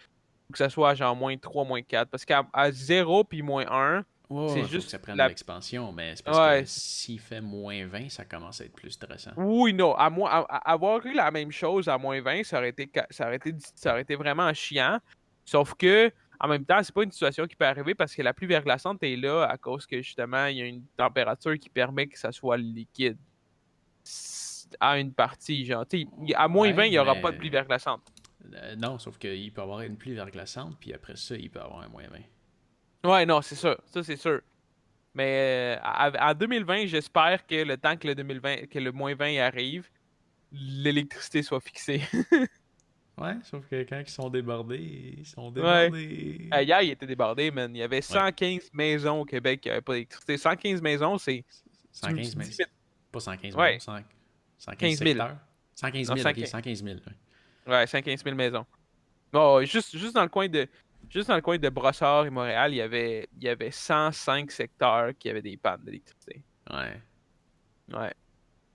que ça soit genre -3 -4. Parce qu'à 0 puis -1, Ouais, c'est ouais, faut que juste ça prenne de la. l'expansion, mais c'est parce que Ouais. s'il fait -20, ça commence à être plus stressant. Oui, non. Avoir eu la même chose à -20, ça aurait été vraiment chiant. Sauf que, en même temps, c'est pas une situation qui peut arriver parce que la pluie verglaçante est là à cause que justement, il y a une température qui permet que ça soit liquide à une partie. Genre, tu sais, à -20, Ouais, il n'y aura pas de pluie mais. verglaçante. Non, sauf qu'il peut y avoir une pluie verglaçante, puis après ça, il peut y avoir un -20. Ouais, non, c'est sûr. Ça, c'est sûr. Mais en 2020, j'espère que le temps que le 2020, que le -20 arrive, l'électricité soit fixée. Ouais, sauf que quand ils sont débordés, ils sont Ouais. débordés. Hier, il était débordé, man. Il y avait Ouais. 115 maisons au Québec qui n'avaient pas d'électricité. 115 maisons, c'est. Tu 115 me dis. 000. Pas 115 maisons, Ouais, 115 15 000. secteurs. 115 Non, 000, ok, 115. 115 000. Ouais. Ouais, 115 000 maisons. Bon, juste dans le coin de. Juste dans le coin de Brossard et Montréal, il y avait 105 secteurs qui avaient des pannes d'électricité. Ouais. Ouais.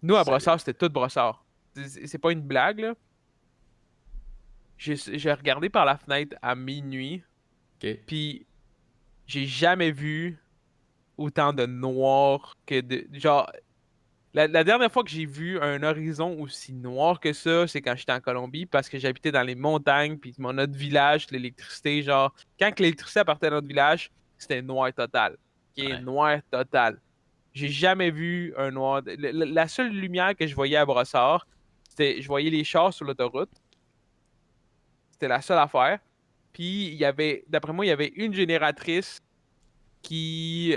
Nous, à Solide. Brossard, c'était tout Brossard. C'est pas une blague, là. J'ai regardé par la fenêtre à minuit, Ok. puis j'ai jamais vu autant de noir que de. Genre, la dernière fois que j'ai vu un horizon aussi noir que ça, c'est quand j'étais en Colombie, parce que j'habitais dans les montagnes, puis notre village, l'électricité, genre, quand que l'électricité partait de notre village, c'était noir total. Ok, Ouais. noir total. J'ai jamais vu un noir. La seule lumière que je voyais à Brossard, c'était, je voyais les chars sur l'autoroute. C'était la seule affaire. Puis, d'après moi, il y avait une génératrice qui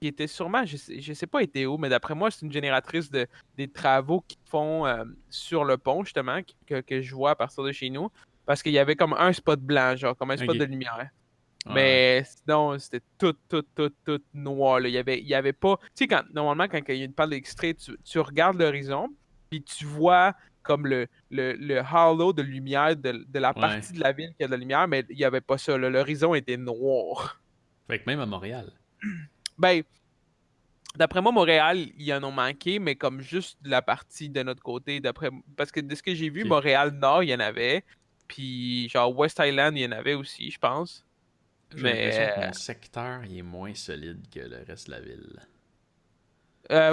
était sûrement, je sais pas était où, mais d'après moi, c'est une génératrice des travaux qu'ils font sur le pont, justement, que je vois à partir de chez nous. Parce qu'il y avait comme un spot blanc, genre, comme un spot de Ok. lumière. Ouais, ouais. Mais sinon, c'était tout noir, là. Il y avait pas. Tu sais, normalement, quand il y a une panne d'électricité, tu regardes l'horizon, puis tu vois comme le halo de lumière de la Ouais. partie de la ville qui a de la lumière, mais il n'y avait pas ça, là. L'horizon était noir. Fait que même à Montréal. Ben, d'après moi, Montréal, ils en ont manqué, mais comme juste de la partie de notre côté, parce que de ce que j'ai vu, Ok. Montréal-Nord, il y en avait. Puis, genre, West Island, il y en avait aussi, je pense. J'ai l'impression que Mais mon secteur il est moins solide que le reste de la ville.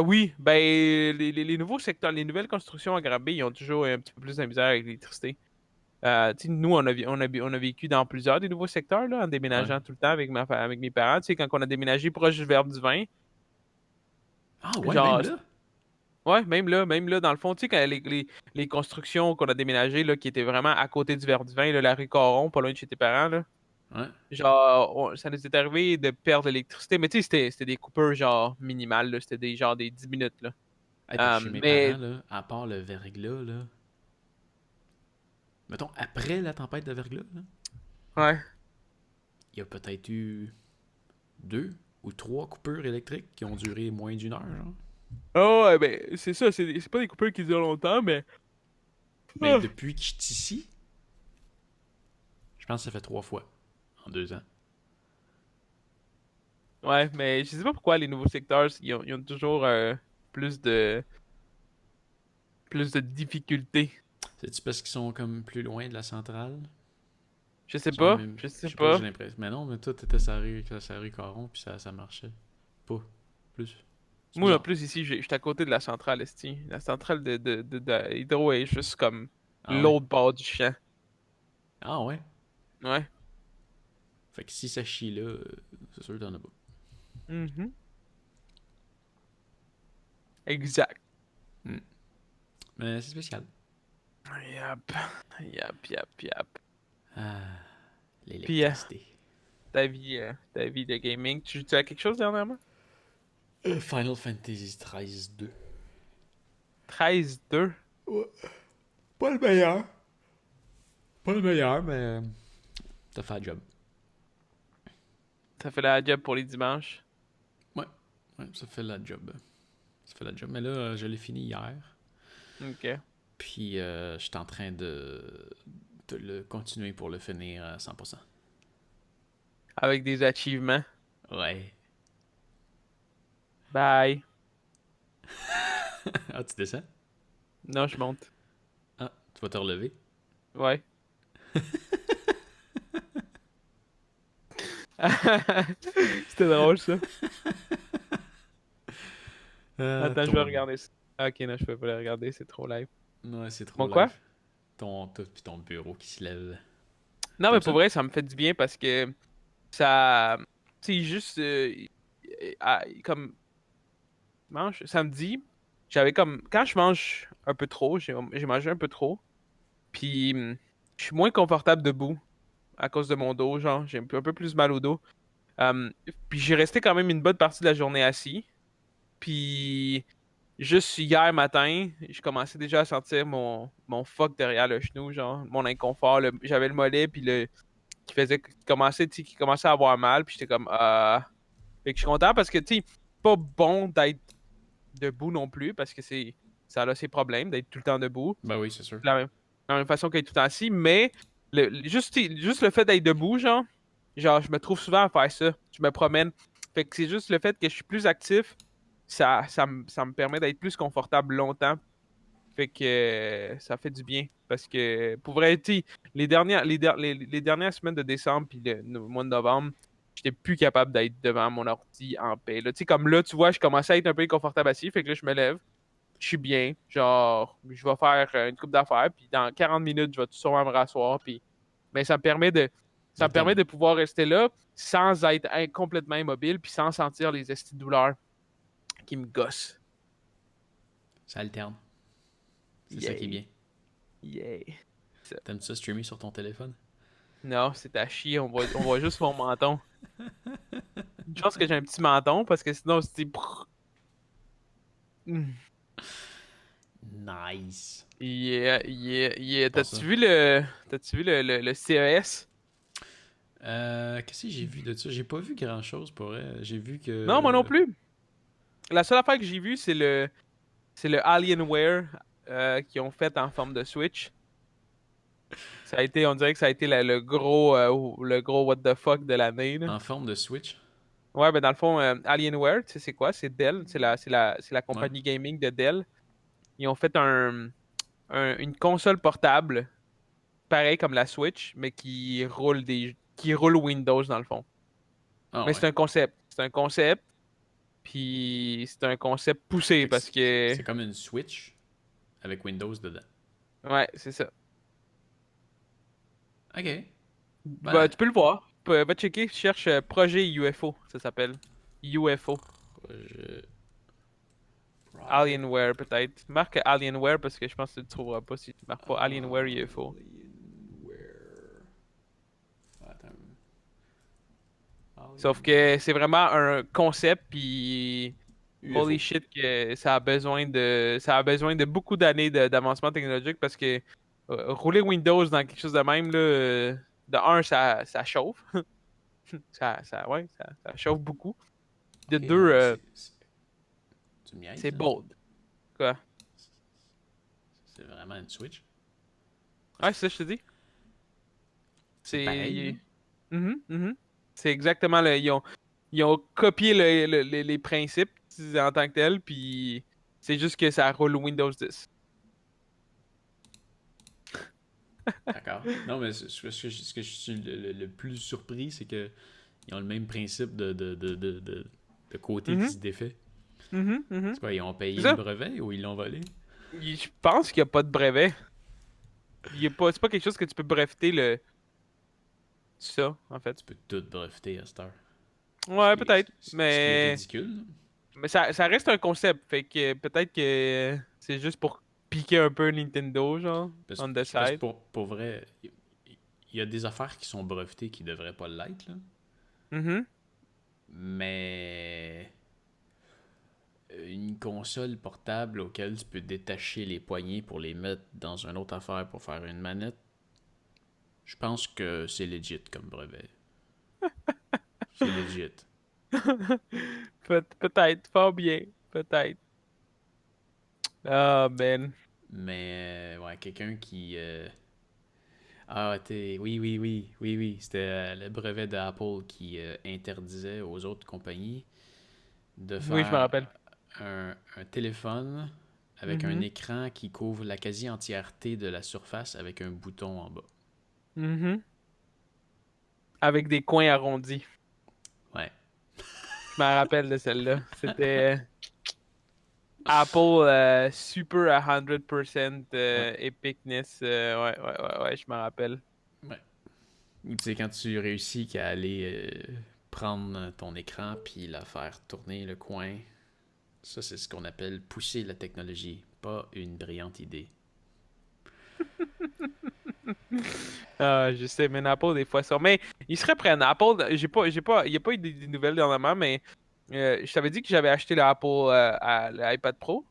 oui, ben les nouveaux secteurs, les nouvelles constructions à Granby, ils ont toujours un petit peu plus de misère avec l'électricité. Tu sais, nous, on a vécu dans plusieurs des nouveaux secteurs, là, en Ouais. déménageant tout le temps avec mes parents. Tu sais, quand on a déménagé proche du Verdun, Ah ouais, même genre, là. ouais, même là, dans le fond, tu sais, quand les constructions qu'on a déménagées, là, qui étaient vraiment à côté du Verdun, là, la rue Coron, pas loin de chez tes parents, là. Ouais. Genre, ça nous est arrivé de perdre l'électricité, mais tu sais, c'était des coupures, genre, minimales, là. C'était genre des 10 minutes, là. Hey, parce que chez mes Mais, parents, là, à part le verglas, là. Mettons, après la tempête de verglas, là, ouais. il y a peut-être eu 2 ou 3 coupures électriques qui ont duré moins d'1 heure, genre. Oh, ouais, ben, c'est ça, c'est pas des coupures qui durent longtemps, mais. Mais Ah. depuis que je suis ici, je pense que ça fait 3 fois en 2 ans. Ouais, mais je sais pas pourquoi les nouveaux secteurs, ils ont toujours plus de difficultés. C'est-tu parce qu'ils sont comme plus loin de la centrale? Je sais Ils sont pas, même. je Je sais sais pas, j'ai pas. l'impression. Mais non, mais tout était sur la rue Caron, puis ça marchait. Pas. Plus. C'est Moi, en bizarre. plus, ici, j'étais à côté de la centrale, esti. La centrale de Hydro est juste comme Ah ouais? l'autre bord du champ. Ah ouais? Ouais. Fait que si ça chie là, c'est sûr que t'en as pas. Mhm. Exact. Hmm. Mais c'est spécial. Yap. Yap. Ah, Puis, l'électricité. ta vie de gaming, tu joues à quelque chose dernièrement? Final Fantasy 13 2. 13-2. Ouais. Pas le meilleur. Pas le meilleur, mais t'as fait le job. Ça fait la job pour les dimanches. Ouais, ouais, ça fait la job. Ça fait la job. Mais là, je l'ai fini hier. Ok. Puis, je suis en train de le continuer pour le finir à 100%. Avec des achievements. Ouais. Bye. Ah, tu descends? Non, je monte. Ah, tu vas te relever? Ouais. C'était drôle, ça. Attends, je vais Ton... regarder ça. Ah, ok, non, je peux pas le regarder, c'est trop live. Ouais, c'est trop Bon, quoi? live. Ton tout puis ton bureau qui se lève. Non, mais T'aimes pour ça? vrai, ça me fait du bien parce que ça. Tu sais, juste. Comme. Mange, samedi, j'avais comme. Quand je mange un peu trop, j'ai mangé un peu trop. Puis, je suis moins confortable debout à cause de mon dos. Genre, j'ai un peu plus mal au dos. Euh, Puis, j'ai resté quand même une bonne partie de la journée assis. Puis, juste hier matin, je commençais déjà à sentir mon fuck derrière le genou, genre, mon inconfort. J'avais le mollet, puis qui commençait à avoir mal, puis j'étais comme, Fait que je suis content parce que, tu sais, pas bon d'être debout non plus, parce que ça a ses problèmes d'être tout le temps debout, Ben oui, c'est sûr. de la même façon qu'être tout le temps assis, mais juste le fait d'être debout, genre, je me trouve souvent à faire ça. Je me promène. Fait que c'est juste le fait que je suis plus actif, ça me permet d'être plus confortable longtemps. Fait que ça fait du bien. Parce que, pour vrai, tu sais, les dernières semaines de décembre puis le mois de novembre, j'étais plus capable d'être devant mon ordi en paix. Là, tu sais, comme là, tu vois, je commençais à être un peu inconfortable assis. Fait que là, je me lève, je suis bien. Genre, je vais faire une coupe d'affaires. Puis dans 40 minutes, je vais tout sûrement me rasseoir. Puis... Mais ça me permet Alterne. de pouvoir rester là sans être complètement immobile. Puis sans sentir les estis de douleur qui me gossent. Ça alterne. C'est ça qui est Yay. bien. Yay. T'aimes ça streamer sur ton téléphone? Non, c'est à chier, on voit juste mon menton. Une chance que j'ai un petit menton parce que sinon c'était. Hmm. Nice. Yeah, yeah, yeah. Pas ça. T'as-tu vu le CES? Qu'est-ce que j'ai vu de ça? J'ai pas vu grand-chose pour vrai. J'ai vu Non, moi non que... plus. La seule affaire que j'ai vue, c'est le Alienware qu'ils ont fait en forme de Switch. On dirait que ça a été le gros what the fuck de l'année, là. En forme de Switch? Ouais, ben dans le fond, Alienware, tu sais c'est quoi? C'est Dell, c'est la Ouais. compagnie gaming de Dell. Ils ont fait une console portable, pareil comme la Switch, mais qui roule Windows dans le fond. Ah Mais ouais. c'est un concept. C'est un concept, puis c'est un concept poussé Fait que parce que. c'est comme une Switch avec Windows dedans. Ouais, c'est ça. Ok. Bah, Ben, tu peux le voir. Va checker, cherche Projet UFO, ça s'appelle. UFO. je... Project Alienware, peut-être. Marque Alienware parce que je pense que tu ne trouveras pas si tu marques pas Alienware UFO. Alienware. Attends. Sauf Alien que c'est vraiment un concept, puis UFO. holy shit que ça a besoin de beaucoup d'années d'avancement technologique parce que rouler Windows dans quelque chose de même, là, de un, ça chauffe. Ouais, ça chauffe beaucoup. De Ok, non, deux, mais tu me niaises, c'est là? bold. Quoi? C'est vraiment une Switch. Ouais, c'est ça, que je te dis. C'est pareil, là. C'est. Mhm, mhm. C'est exactement le. Ils ont copié les principes en tant que tel, puis c'est juste que ça roule Windows 10. D'accord. Non, mais ce que je suis le plus surpris, c'est que ils ont le même principe de côté qui Mhm, se défait. mhm, mhm. C'est quoi, ils ont C'est payé le ça. brevet ou ils l'ont volé? Je pense qu'il n'y a pas de brevet. C'est pas quelque chose que tu peux breveter ça, en fait. Tu peux tout breveter à cette heure. Ouais, peut-être. Ce qui est Mais, ridicule, là. mais ça reste un concept. Fait que peut-être que c'est juste pour piquer un peu Nintendo, genre, on the Parce que side. pour vrai, il y a des affaires qui sont brevetées qui devraient pas l'être, là. Mhm. Mais une console portable auquel tu peux détacher les poignées pour les mettre dans une autre affaire pour faire une manette, je pense que c'est legit comme brevet. C'est legit. Peut-être, fort bien. Peut-être. Ah, man. Mais ouais, quelqu'un qui ah, oui, oui, oui, oui, oui. C'était le brevet d'Apple qui interdisait aux autres compagnies de Oui, je me faire rappelle. un téléphone avec un Mhm. écran qui couvre la quasi-entièreté de la surface avec un bouton en bas. Mhm. Avec des coins arrondis. Ouais. Je me rappelle de celle-là. C'était Apple Super 100% Ouais. Epicness. Ouais, ouais, ouais, ouais, je me rappelle. Ouais. Ou tu sais, quand tu réussis qu'à aller prendre ton écran puis la faire tourner le coin, ça c'est ce qu'on appelle pousser la technologie, pas une brillante idée. Je sais, mais Apple, des fois, ça. Mais ils se reprennent. Apple, il n'y a pas eu des nouvelles dernièrement, mais je t'avais dit que j'avais acheté l'Apple à l'iPad Pro.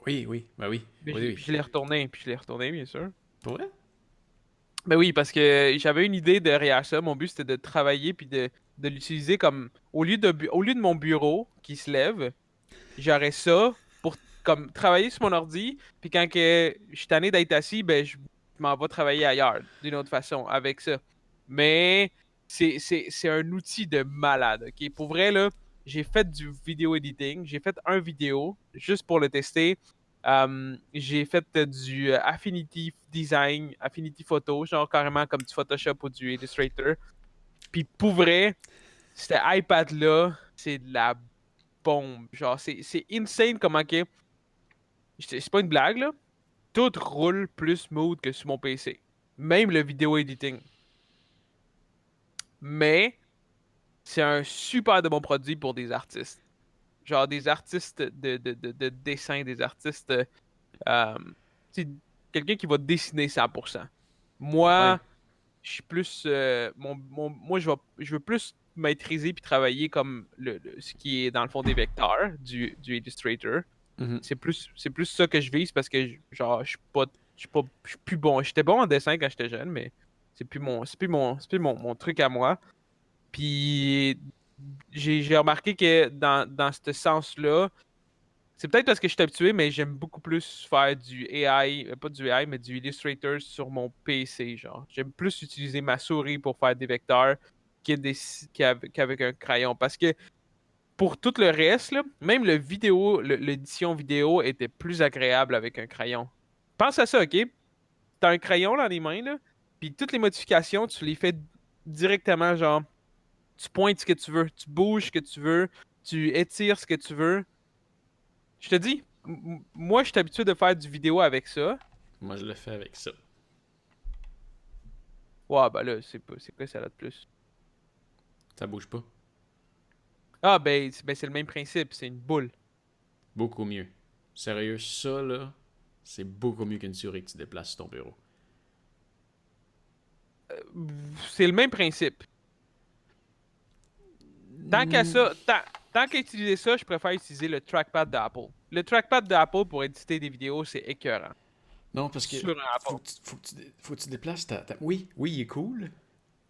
Oui, oui, bah oui, Mais oui, oui. je l'ai retourné, puis je l'ai retourné, bien sûr. Pour vrai? Ben oui, parce que j'avais une idée derrière ça. Mon but, c'était de travailler puis de l'utiliser comme au lieu de mon bureau qui se lève, j'aurais ça pour comme travailler sur mon ordi. Puis quand que je suis tanné d'être assis, ben je m'en vais travailler ailleurs d'une autre façon avec ça. Mais c'est un outil de malade. Ok, pour vrai là, j'ai fait du vidéo editing. J'ai fait un vidéo juste pour le tester. J'ai fait du Affinity Design, Affinity Photo, genre carrément comme du Photoshop ou du Illustrator. Puis pour vrai, cet iPad-là, c'est de la bombe. Genre, c'est insane comment que. C'est pas une blague, là. Tout roule plus smooth que sur mon PC. Même le vidéo editing. Mais c'est un super de bon produit pour des artistes. Genre des artistes de dessin, des artistes. Euh, tu sais, quelqu'un qui va dessiner 100%. Ouais. Moi, je suis plus. Moi, je veux plus maîtriser puis travailler comme ce qui est dans le fond des vecteurs du Illustrator. Mhm. C'est plus ça que je vise parce que genre je suis plus bon. J'étais bon en dessin quand j'étais jeune, mais c'est plus mon truc à moi. Puis j'ai remarqué que dans ce sens-là, c'est peut-être parce que je suis habitué, mais j'aime beaucoup plus faire du AI, pas du AI, mais du Illustrator sur mon PC, genre. J'aime plus utiliser ma souris pour faire des vecteurs qu'avec un crayon. Parce que pour tout le reste, là, même l'édition vidéo était plus agréable avec un crayon. Pense à ça, ok? T'as un crayon dans les mains, là, puis toutes les modifications, tu les fais directement, genre, tu pointes ce que tu veux, tu bouges ce que tu veux, tu étires ce que tu veux. Je te dis, moi, je suis habitué de faire du vidéo avec ça. Moi, je le fais avec ça. Ouais, ben là, c'est quoi ça là de plus? Ça bouge pas. Ah, ben c'est le même principe, c'est une boule. Beaucoup mieux. Sérieux, ça, là, c'est beaucoup mieux qu'une souris que tu déplaces sur ton bureau. C'est le même principe. Tant qu'à ça, tant qu'à utiliser ça, je préfère utiliser le trackpad d'Apple. Le trackpad d'Apple pour éditer des vidéos, c'est écœurant. Non, parce que Sur un Apple. faut que tu déplaces Oui, oui, il est cool,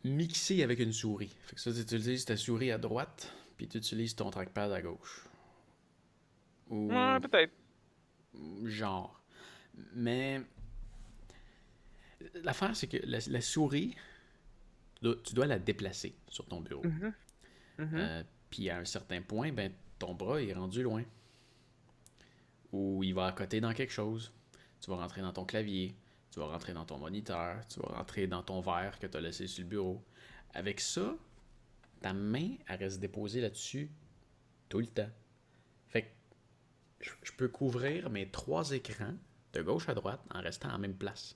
mixé avec une souris. Fait que ça, tu utilises ta souris à droite, puis tu utilises ton trackpad à gauche. Ouais, Ou peut-être. genre. Mais l'affaire, c'est que la souris, tu dois la déplacer sur ton bureau. Mhm, mhm. Puis à un certain point, ben, ton bras est rendu loin. Ou il va à côté dans quelque chose. Tu vas rentrer dans ton clavier, tu vas rentrer dans ton moniteur, tu vas rentrer dans ton verre que tu as laissé sur le bureau. Avec ça, ta main, elle reste déposée là-dessus tout le temps. Fait que je peux couvrir mes 3 écrans de gauche à droite en restant en même place.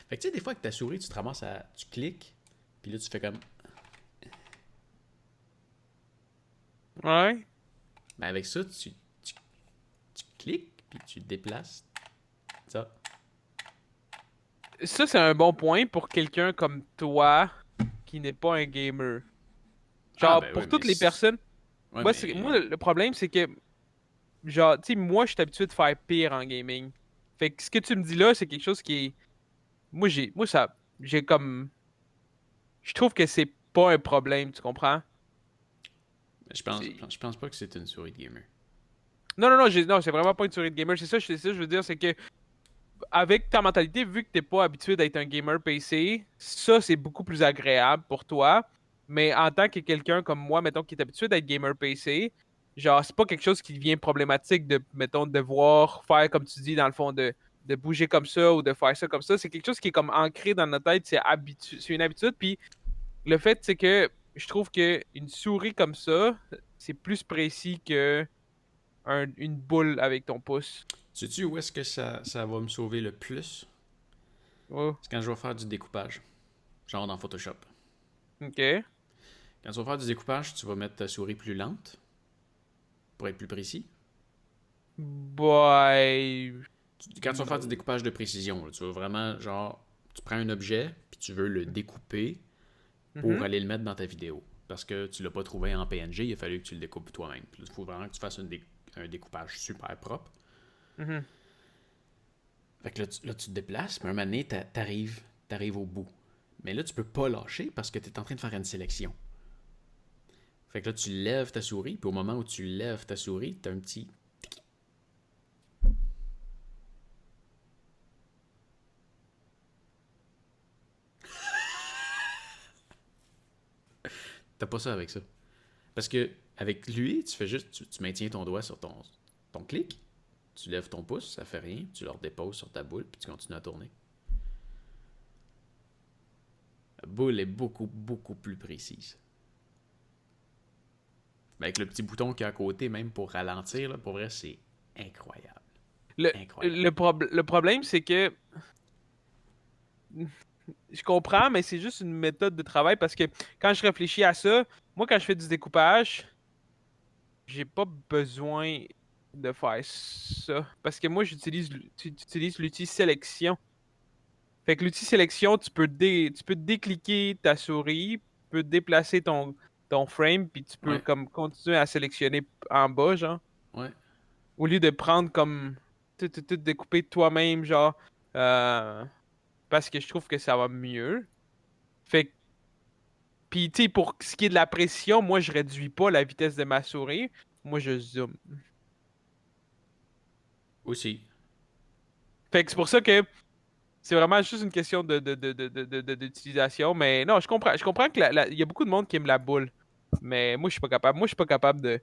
Fait que tu sais, des fois avec ta souris, tu te ramasses à. Tu cliques, puis là tu fais comme. Ouais. Mais avec ça, tu cliques, puis tu déplaces ça. Ça, c'est un bon point pour quelqu'un comme toi qui n'est pas un gamer. Ah, Genre, ben oui, pour toutes les personnes. Ouais, Moi, le problème, c'est que, genre, tu sais, moi, je suis habitué de faire pire en gaming. Fait que ce que tu me dis là, c'est quelque chose qui est. J'ai comme. Je trouve que c'est pas un problème, tu comprends? C'est- Je pense pas que c'est une souris de gamer. Non, non, non, non, c'est vraiment pas une souris de gamer. C'est ça, je veux dire, c'est que avec ta mentalité, vu que t'es pas habitué d'être un gamer PC, ça, c'est beaucoup plus agréable pour toi. Mais en tant que quelqu'un comme moi, mettons, qui est habitué d'être gamer PC, genre, c'est pas quelque chose qui devient problématique de, mettons, de devoir faire, comme tu dis, dans le fond, de bouger comme ça ou de faire ça comme ça. C'est quelque chose qui est comme ancré dans notre tête, c'est une habitude. Puis le fait, c'est que je trouve que une souris comme ça, c'est plus précis que une boule avec ton pouce. Sais-tu où est-ce que ça va me sauver le plus? Ouais. C'est quand je vais faire du découpage. genre dans Photoshop. Ok. Quand tu vas faire du découpage, tu vas mettre ta souris plus lente pour être plus précis. Boy. Quand tu vas faire du découpage de précision, là, tu vas vraiment, genre, tu prends un objet, puis tu veux le découper pour Mhm. aller le mettre dans ta vidéo. Parce que tu l'as pas trouvé en PNG, il a fallu que tu le découpes toi-même. Il faut vraiment que tu fasses un découpage super propre. Mhm. Fait que là, tu te déplaces, mais un moment donné, t'arrives au bout. Mais là, tu peux pas lâcher parce que tu es en train de faire une sélection. Fait que là, tu lèves ta souris, puis au moment où tu lèves ta souris, t'as un petit... T'as pas ça avec ça. Parce que avec lui, tu fais juste... Tu maintiens ton doigt sur ton clic, tu lèves ton pouce, ça fait rien, tu le redéposes sur ta boule, puis tu continues à tourner. La boule est beaucoup, beaucoup plus précise. Mais avec le petit bouton qu'il y a à côté, même pour ralentir, là, pour vrai, c'est incroyable. Le, Incroyable. le problème, c'est que je comprends, mais c'est juste une méthode de travail parce que quand je réfléchis à ça, moi, quand je fais du découpage, j'ai pas besoin de faire ça. Parce que moi, j'utilise l'outil sélection. Fait que l'outil sélection, tu peux décliquer ta souris, tu peux déplacer ton frame, puis tu peux Ouais, comme continuer à sélectionner en bas, genre. ouais. Au lieu de prendre comme tout découper toi-même, genre. euh, Parce que je trouve que ça va mieux. Fait que, puis tu sais, pour ce qui est de la précision, moi je réduis pas la vitesse de ma souris. Moi je zoome. Aussi. Fait que c'est pour ça que c'est vraiment juste une question d'utilisation. Mais non, je comprends que il y a beaucoup de monde qui aime la boule. Mais moi je suis pas capable. Moi je suis pas capable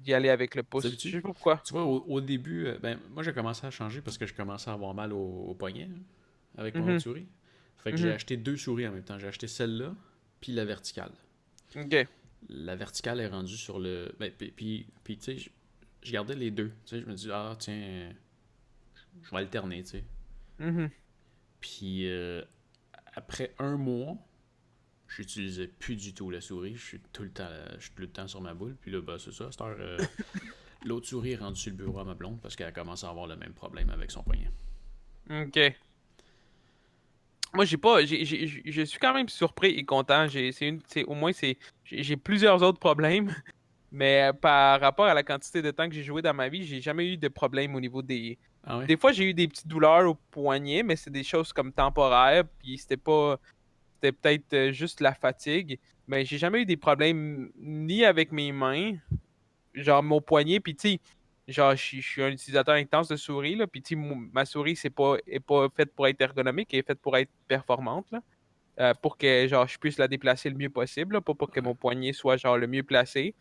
d'y aller avec le Tu pouce. Je sais-tu? sais pas pourquoi. Tu vois, au début, ben, moi j'ai commencé à changer parce que je commençais à avoir mal au poignet hein, avec mon autre Mhm, souris. Fait que j'ai mhm. acheté deux souris en même temps. J'ai acheté celle-là, puis la verticale. Ok. La verticale est rendue sur le. Ben, puis tu sais, je gardais les deux. Tu sais, je me dis, ah tiens, je vais alterner, tu sais. Mhm. Puis après un mois, j'utilisais plus du tout la souris. Je suis tout le temps sur ma boule. Puis là, bah, c'est ça. À cette heure, l'autre souris est rendue sur le bureau à ma blonde parce qu'elle commence à avoir le même problème avec son poignet. Ok. Moi, j'ai pas, je suis quand même surpris et content. Au moins, j'ai plusieurs autres problèmes, mais par rapport à la quantité de temps que j'ai joué dans ma vie, j'ai jamais eu de problème au niveau Ah ouais? des fois, j'ai eu des petites douleurs au poignet, mais c'est des choses comme temporaires, puis c'était peut-être juste la fatigue, mais j'ai jamais eu des problèmes ni avec mes mains, genre mon poignet, puis tu sais, genre je suis un utilisateur intense de souris, là, puis tu sais, ma souris, est pas faite pour être ergonomique, elle est faite pour être performante, là, pour que genre je puisse la déplacer le mieux possible, là, pas pour que Ouais. mon poignet soit genre le mieux placé.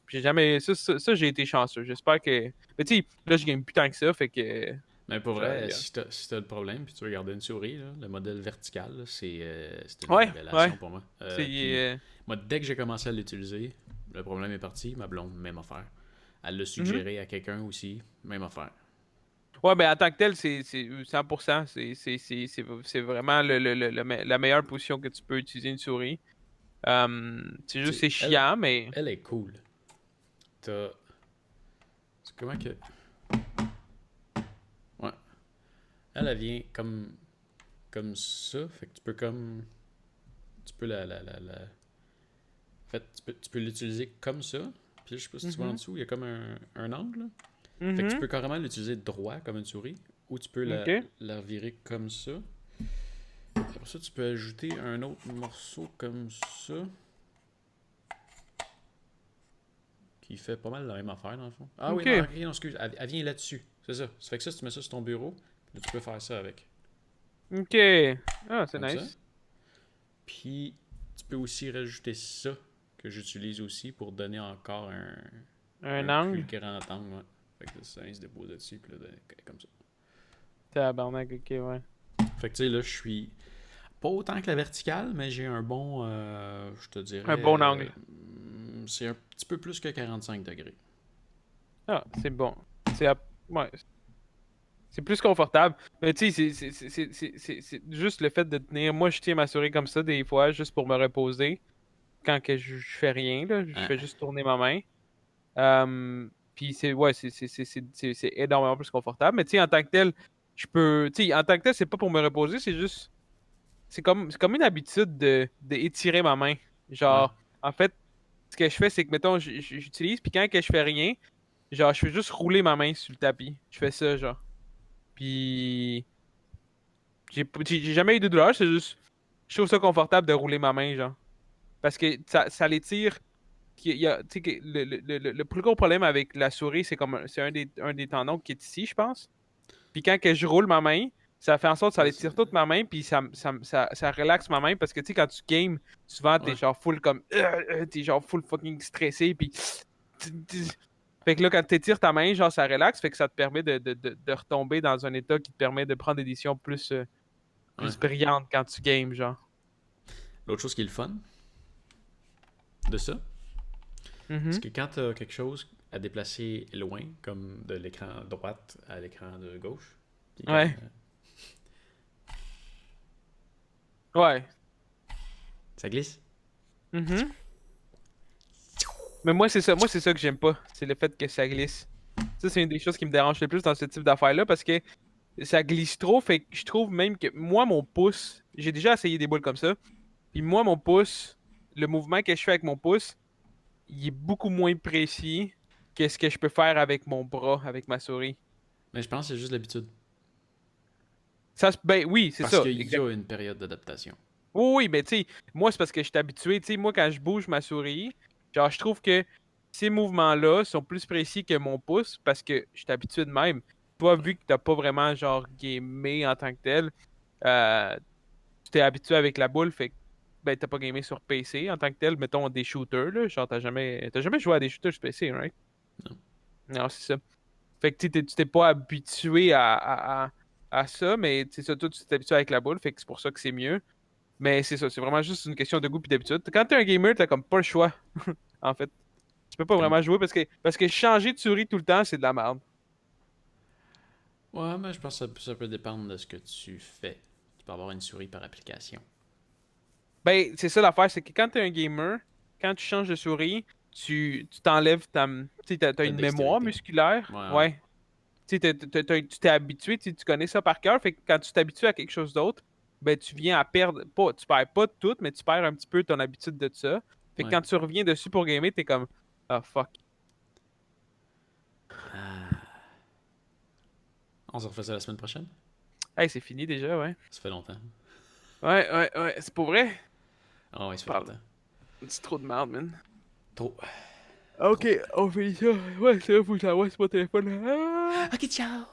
J'ai jamais. Ça, j'ai été chanceux. J'espère que. Mais tu sais, là, je gagne plus tant que ça, fait que. Mais pour Genre, vrai, si t'as le problème puis tu veux garder une souris, là, le modèle vertical, là, c'est une ouais, ouais. révélation pour moi. C'est. Puis moi, dès que j'ai commencé à l'utiliser, le problème est parti. Ma blonde, même affaire. Elle l'a Mhm. suggéré à quelqu'un aussi, même affaire. Ouais, ben en tant que tel, c'est 100%. C'est vraiment la meilleure position que tu peux utiliser une souris. C'est Tu juste, sais, c'est chiant, mais. elle est cool. T'as. C'est comment que. Ouais. Elle vient comme ça. Fait que tu peux comme. Tu peux En fait, tu peux l'utiliser comme ça. Puis là, je sais pas si tu vois en Mhm. dessous, il y a comme un angle. Là. Fait que tu Mhm. peux carrément l'utiliser droit comme une souris. Ou tu peux Ok. la virer comme ça. Après ça, tu peux ajouter un autre morceau comme ça. Qui fait pas mal la même affaire dans le fond. Ah oui, non, Ok. ok, non, excuse. Elle vient là-dessus. C'est ça. Ça fait que ça, tu mets ça sur ton bureau. Là, tu peux faire ça avec. Ok. Ah, c'est Comme ça. nice. Puis, tu peux aussi rajouter ça, que j'utilise aussi pour donner encore Un un plus angle. grand angle. Ouais. Fait que là, ça vient se déposer dessus, puis là, comme ça. Tabarnak, ok, ouais. Fait que tu sais, là, je suis pas autant que la verticale, mais j'ai un bon, je te Un dirais, bon angle. c'est un petit peu plus que 45 degrés. Ah, c'est bon. Ouais. C'est plus confortable. Mais tu sais, c'est juste le fait de tenir. Moi, je tiens ma souris comme ça des fois, juste pour me reposer. Quand que je fais rien, là, je Ouais. fais juste tourner ma main. Puis c'est ouais, c'est énormément plus confortable. Mais tu sais, en tant que tel, je peux. Tu sais, en tant que tel, c'est pas pour me reposer, c'est juste. C'est comme une habitude de étirer ma main. Ouais. Genre, en fait, ce que je fais, c'est que, mettons, j'utilise, puis quand que je fais rien, genre, je fais juste rouler ma main sur le tapis. Je fais ça, genre. Puis, j'ai jamais eu de douleur, c'est juste, je trouve ça confortable de rouler ma main, genre. Parce que ça l'étire. Tu sais, que le plus gros problème avec la souris, c'est un des tendons qui est ici, je pense. Puis quand que je roule ma main, ça fait en sorte que ça l'étire toute ma main, puis ça relaxe ma main, parce que tu sais, quand tu games, souvent t'es Ouais. genre full comme. T'es genre full fucking stressé, puis. Fait que là, quand t'étires ta main, genre ça relaxe, fait que ça te permet de retomber dans un état qui te permet de prendre des décisions plus Ouais. brillantes quand tu games, genre. L'autre chose qui est le fun de ça, c'est Mhm. que quand tu as quelque chose à déplacer loin, comme de l'écran droite à l'écran de gauche, puis quand, Ouais. Ouais. ça glisse. Mhm. Mais moi c'est ça que j'aime pas, c'est le fait que ça glisse. Ça, c'est une des choses qui me dérange le plus dans ce type d'affaires-là parce que ça glisse trop, fait que je trouve même que moi, mon pouce, j'ai déjà essayé des boules comme ça, puis moi, mon pouce, le mouvement que je fais avec mon pouce, il est beaucoup moins précis que ce que je peux faire avec mon bras, avec ma souris. Mais je pense que c'est juste l'habitude. Ben oui, c'est Parce ça, qu'il y exact. a une période d'adaptation. Oui, oui, mais tu sais, moi, c'est parce que je suis habitué. Tu sais, moi, quand je bouge ma souris, genre, je trouve que ces mouvements-là sont plus précis que mon pouce parce que je suis habitué de même. Toi, vu que t'as pas vraiment, genre, gamé en tant que tel, euh, tu t'es habitué avec la boule, fait que, ben, t'as pas gamé sur PC en tant que tel, mettons des shooters, là. Genre, t'as jamais joué à des shooters sur PC, right? Non. Non, c'est ça. Fait que tu t'es pas habitué à ça, mais c'est ça, toi, tu t'es habitué avec la boule, fait que c'est pour ça que c'est mieux. Mais c'est ça, c'est vraiment juste une question de goût et d'habitude. Quand t'es un gamer, t'as comme pas le choix, en fait. Tu peux pas Comme... vraiment jouer parce que changer de souris tout le temps, c'est de la merde. Ouais, mais je pense que ça peut dépendre de ce que tu fais. Tu peux avoir une souris par application. Ben, c'est ça l'affaire, c'est que quand t'es un gamer, quand tu changes de souris, tu t'enlèves tu sais, t'as Ta une mémoire dextérité. musculaire. Ouais, ouais. Ouais. Tu sais, tu t'es habitué, tu connais ça par cœur. Fait que quand tu t'habitues à quelque chose d'autre, ben, tu viens à perdre, pas, tu perds pas tout, mais tu perds un petit peu ton habitude de ça. Fait que Ouais. quand tu reviens dessus pour gamer, t'es comme, ah, fuck. On se refait ça la semaine prochaine? Hey, c'est fini déjà, ouais. Ça fait longtemps. Ouais, ouais, ouais, c'est pour vrai? Ah ouais, ça fait Parle. longtemps. C'est trop de merde, man. Trop. Ok, Trop. on fait ça. Ouais, c'est vrai, faut que j'envoie sur mon téléphone. Ah! Ok, ciao!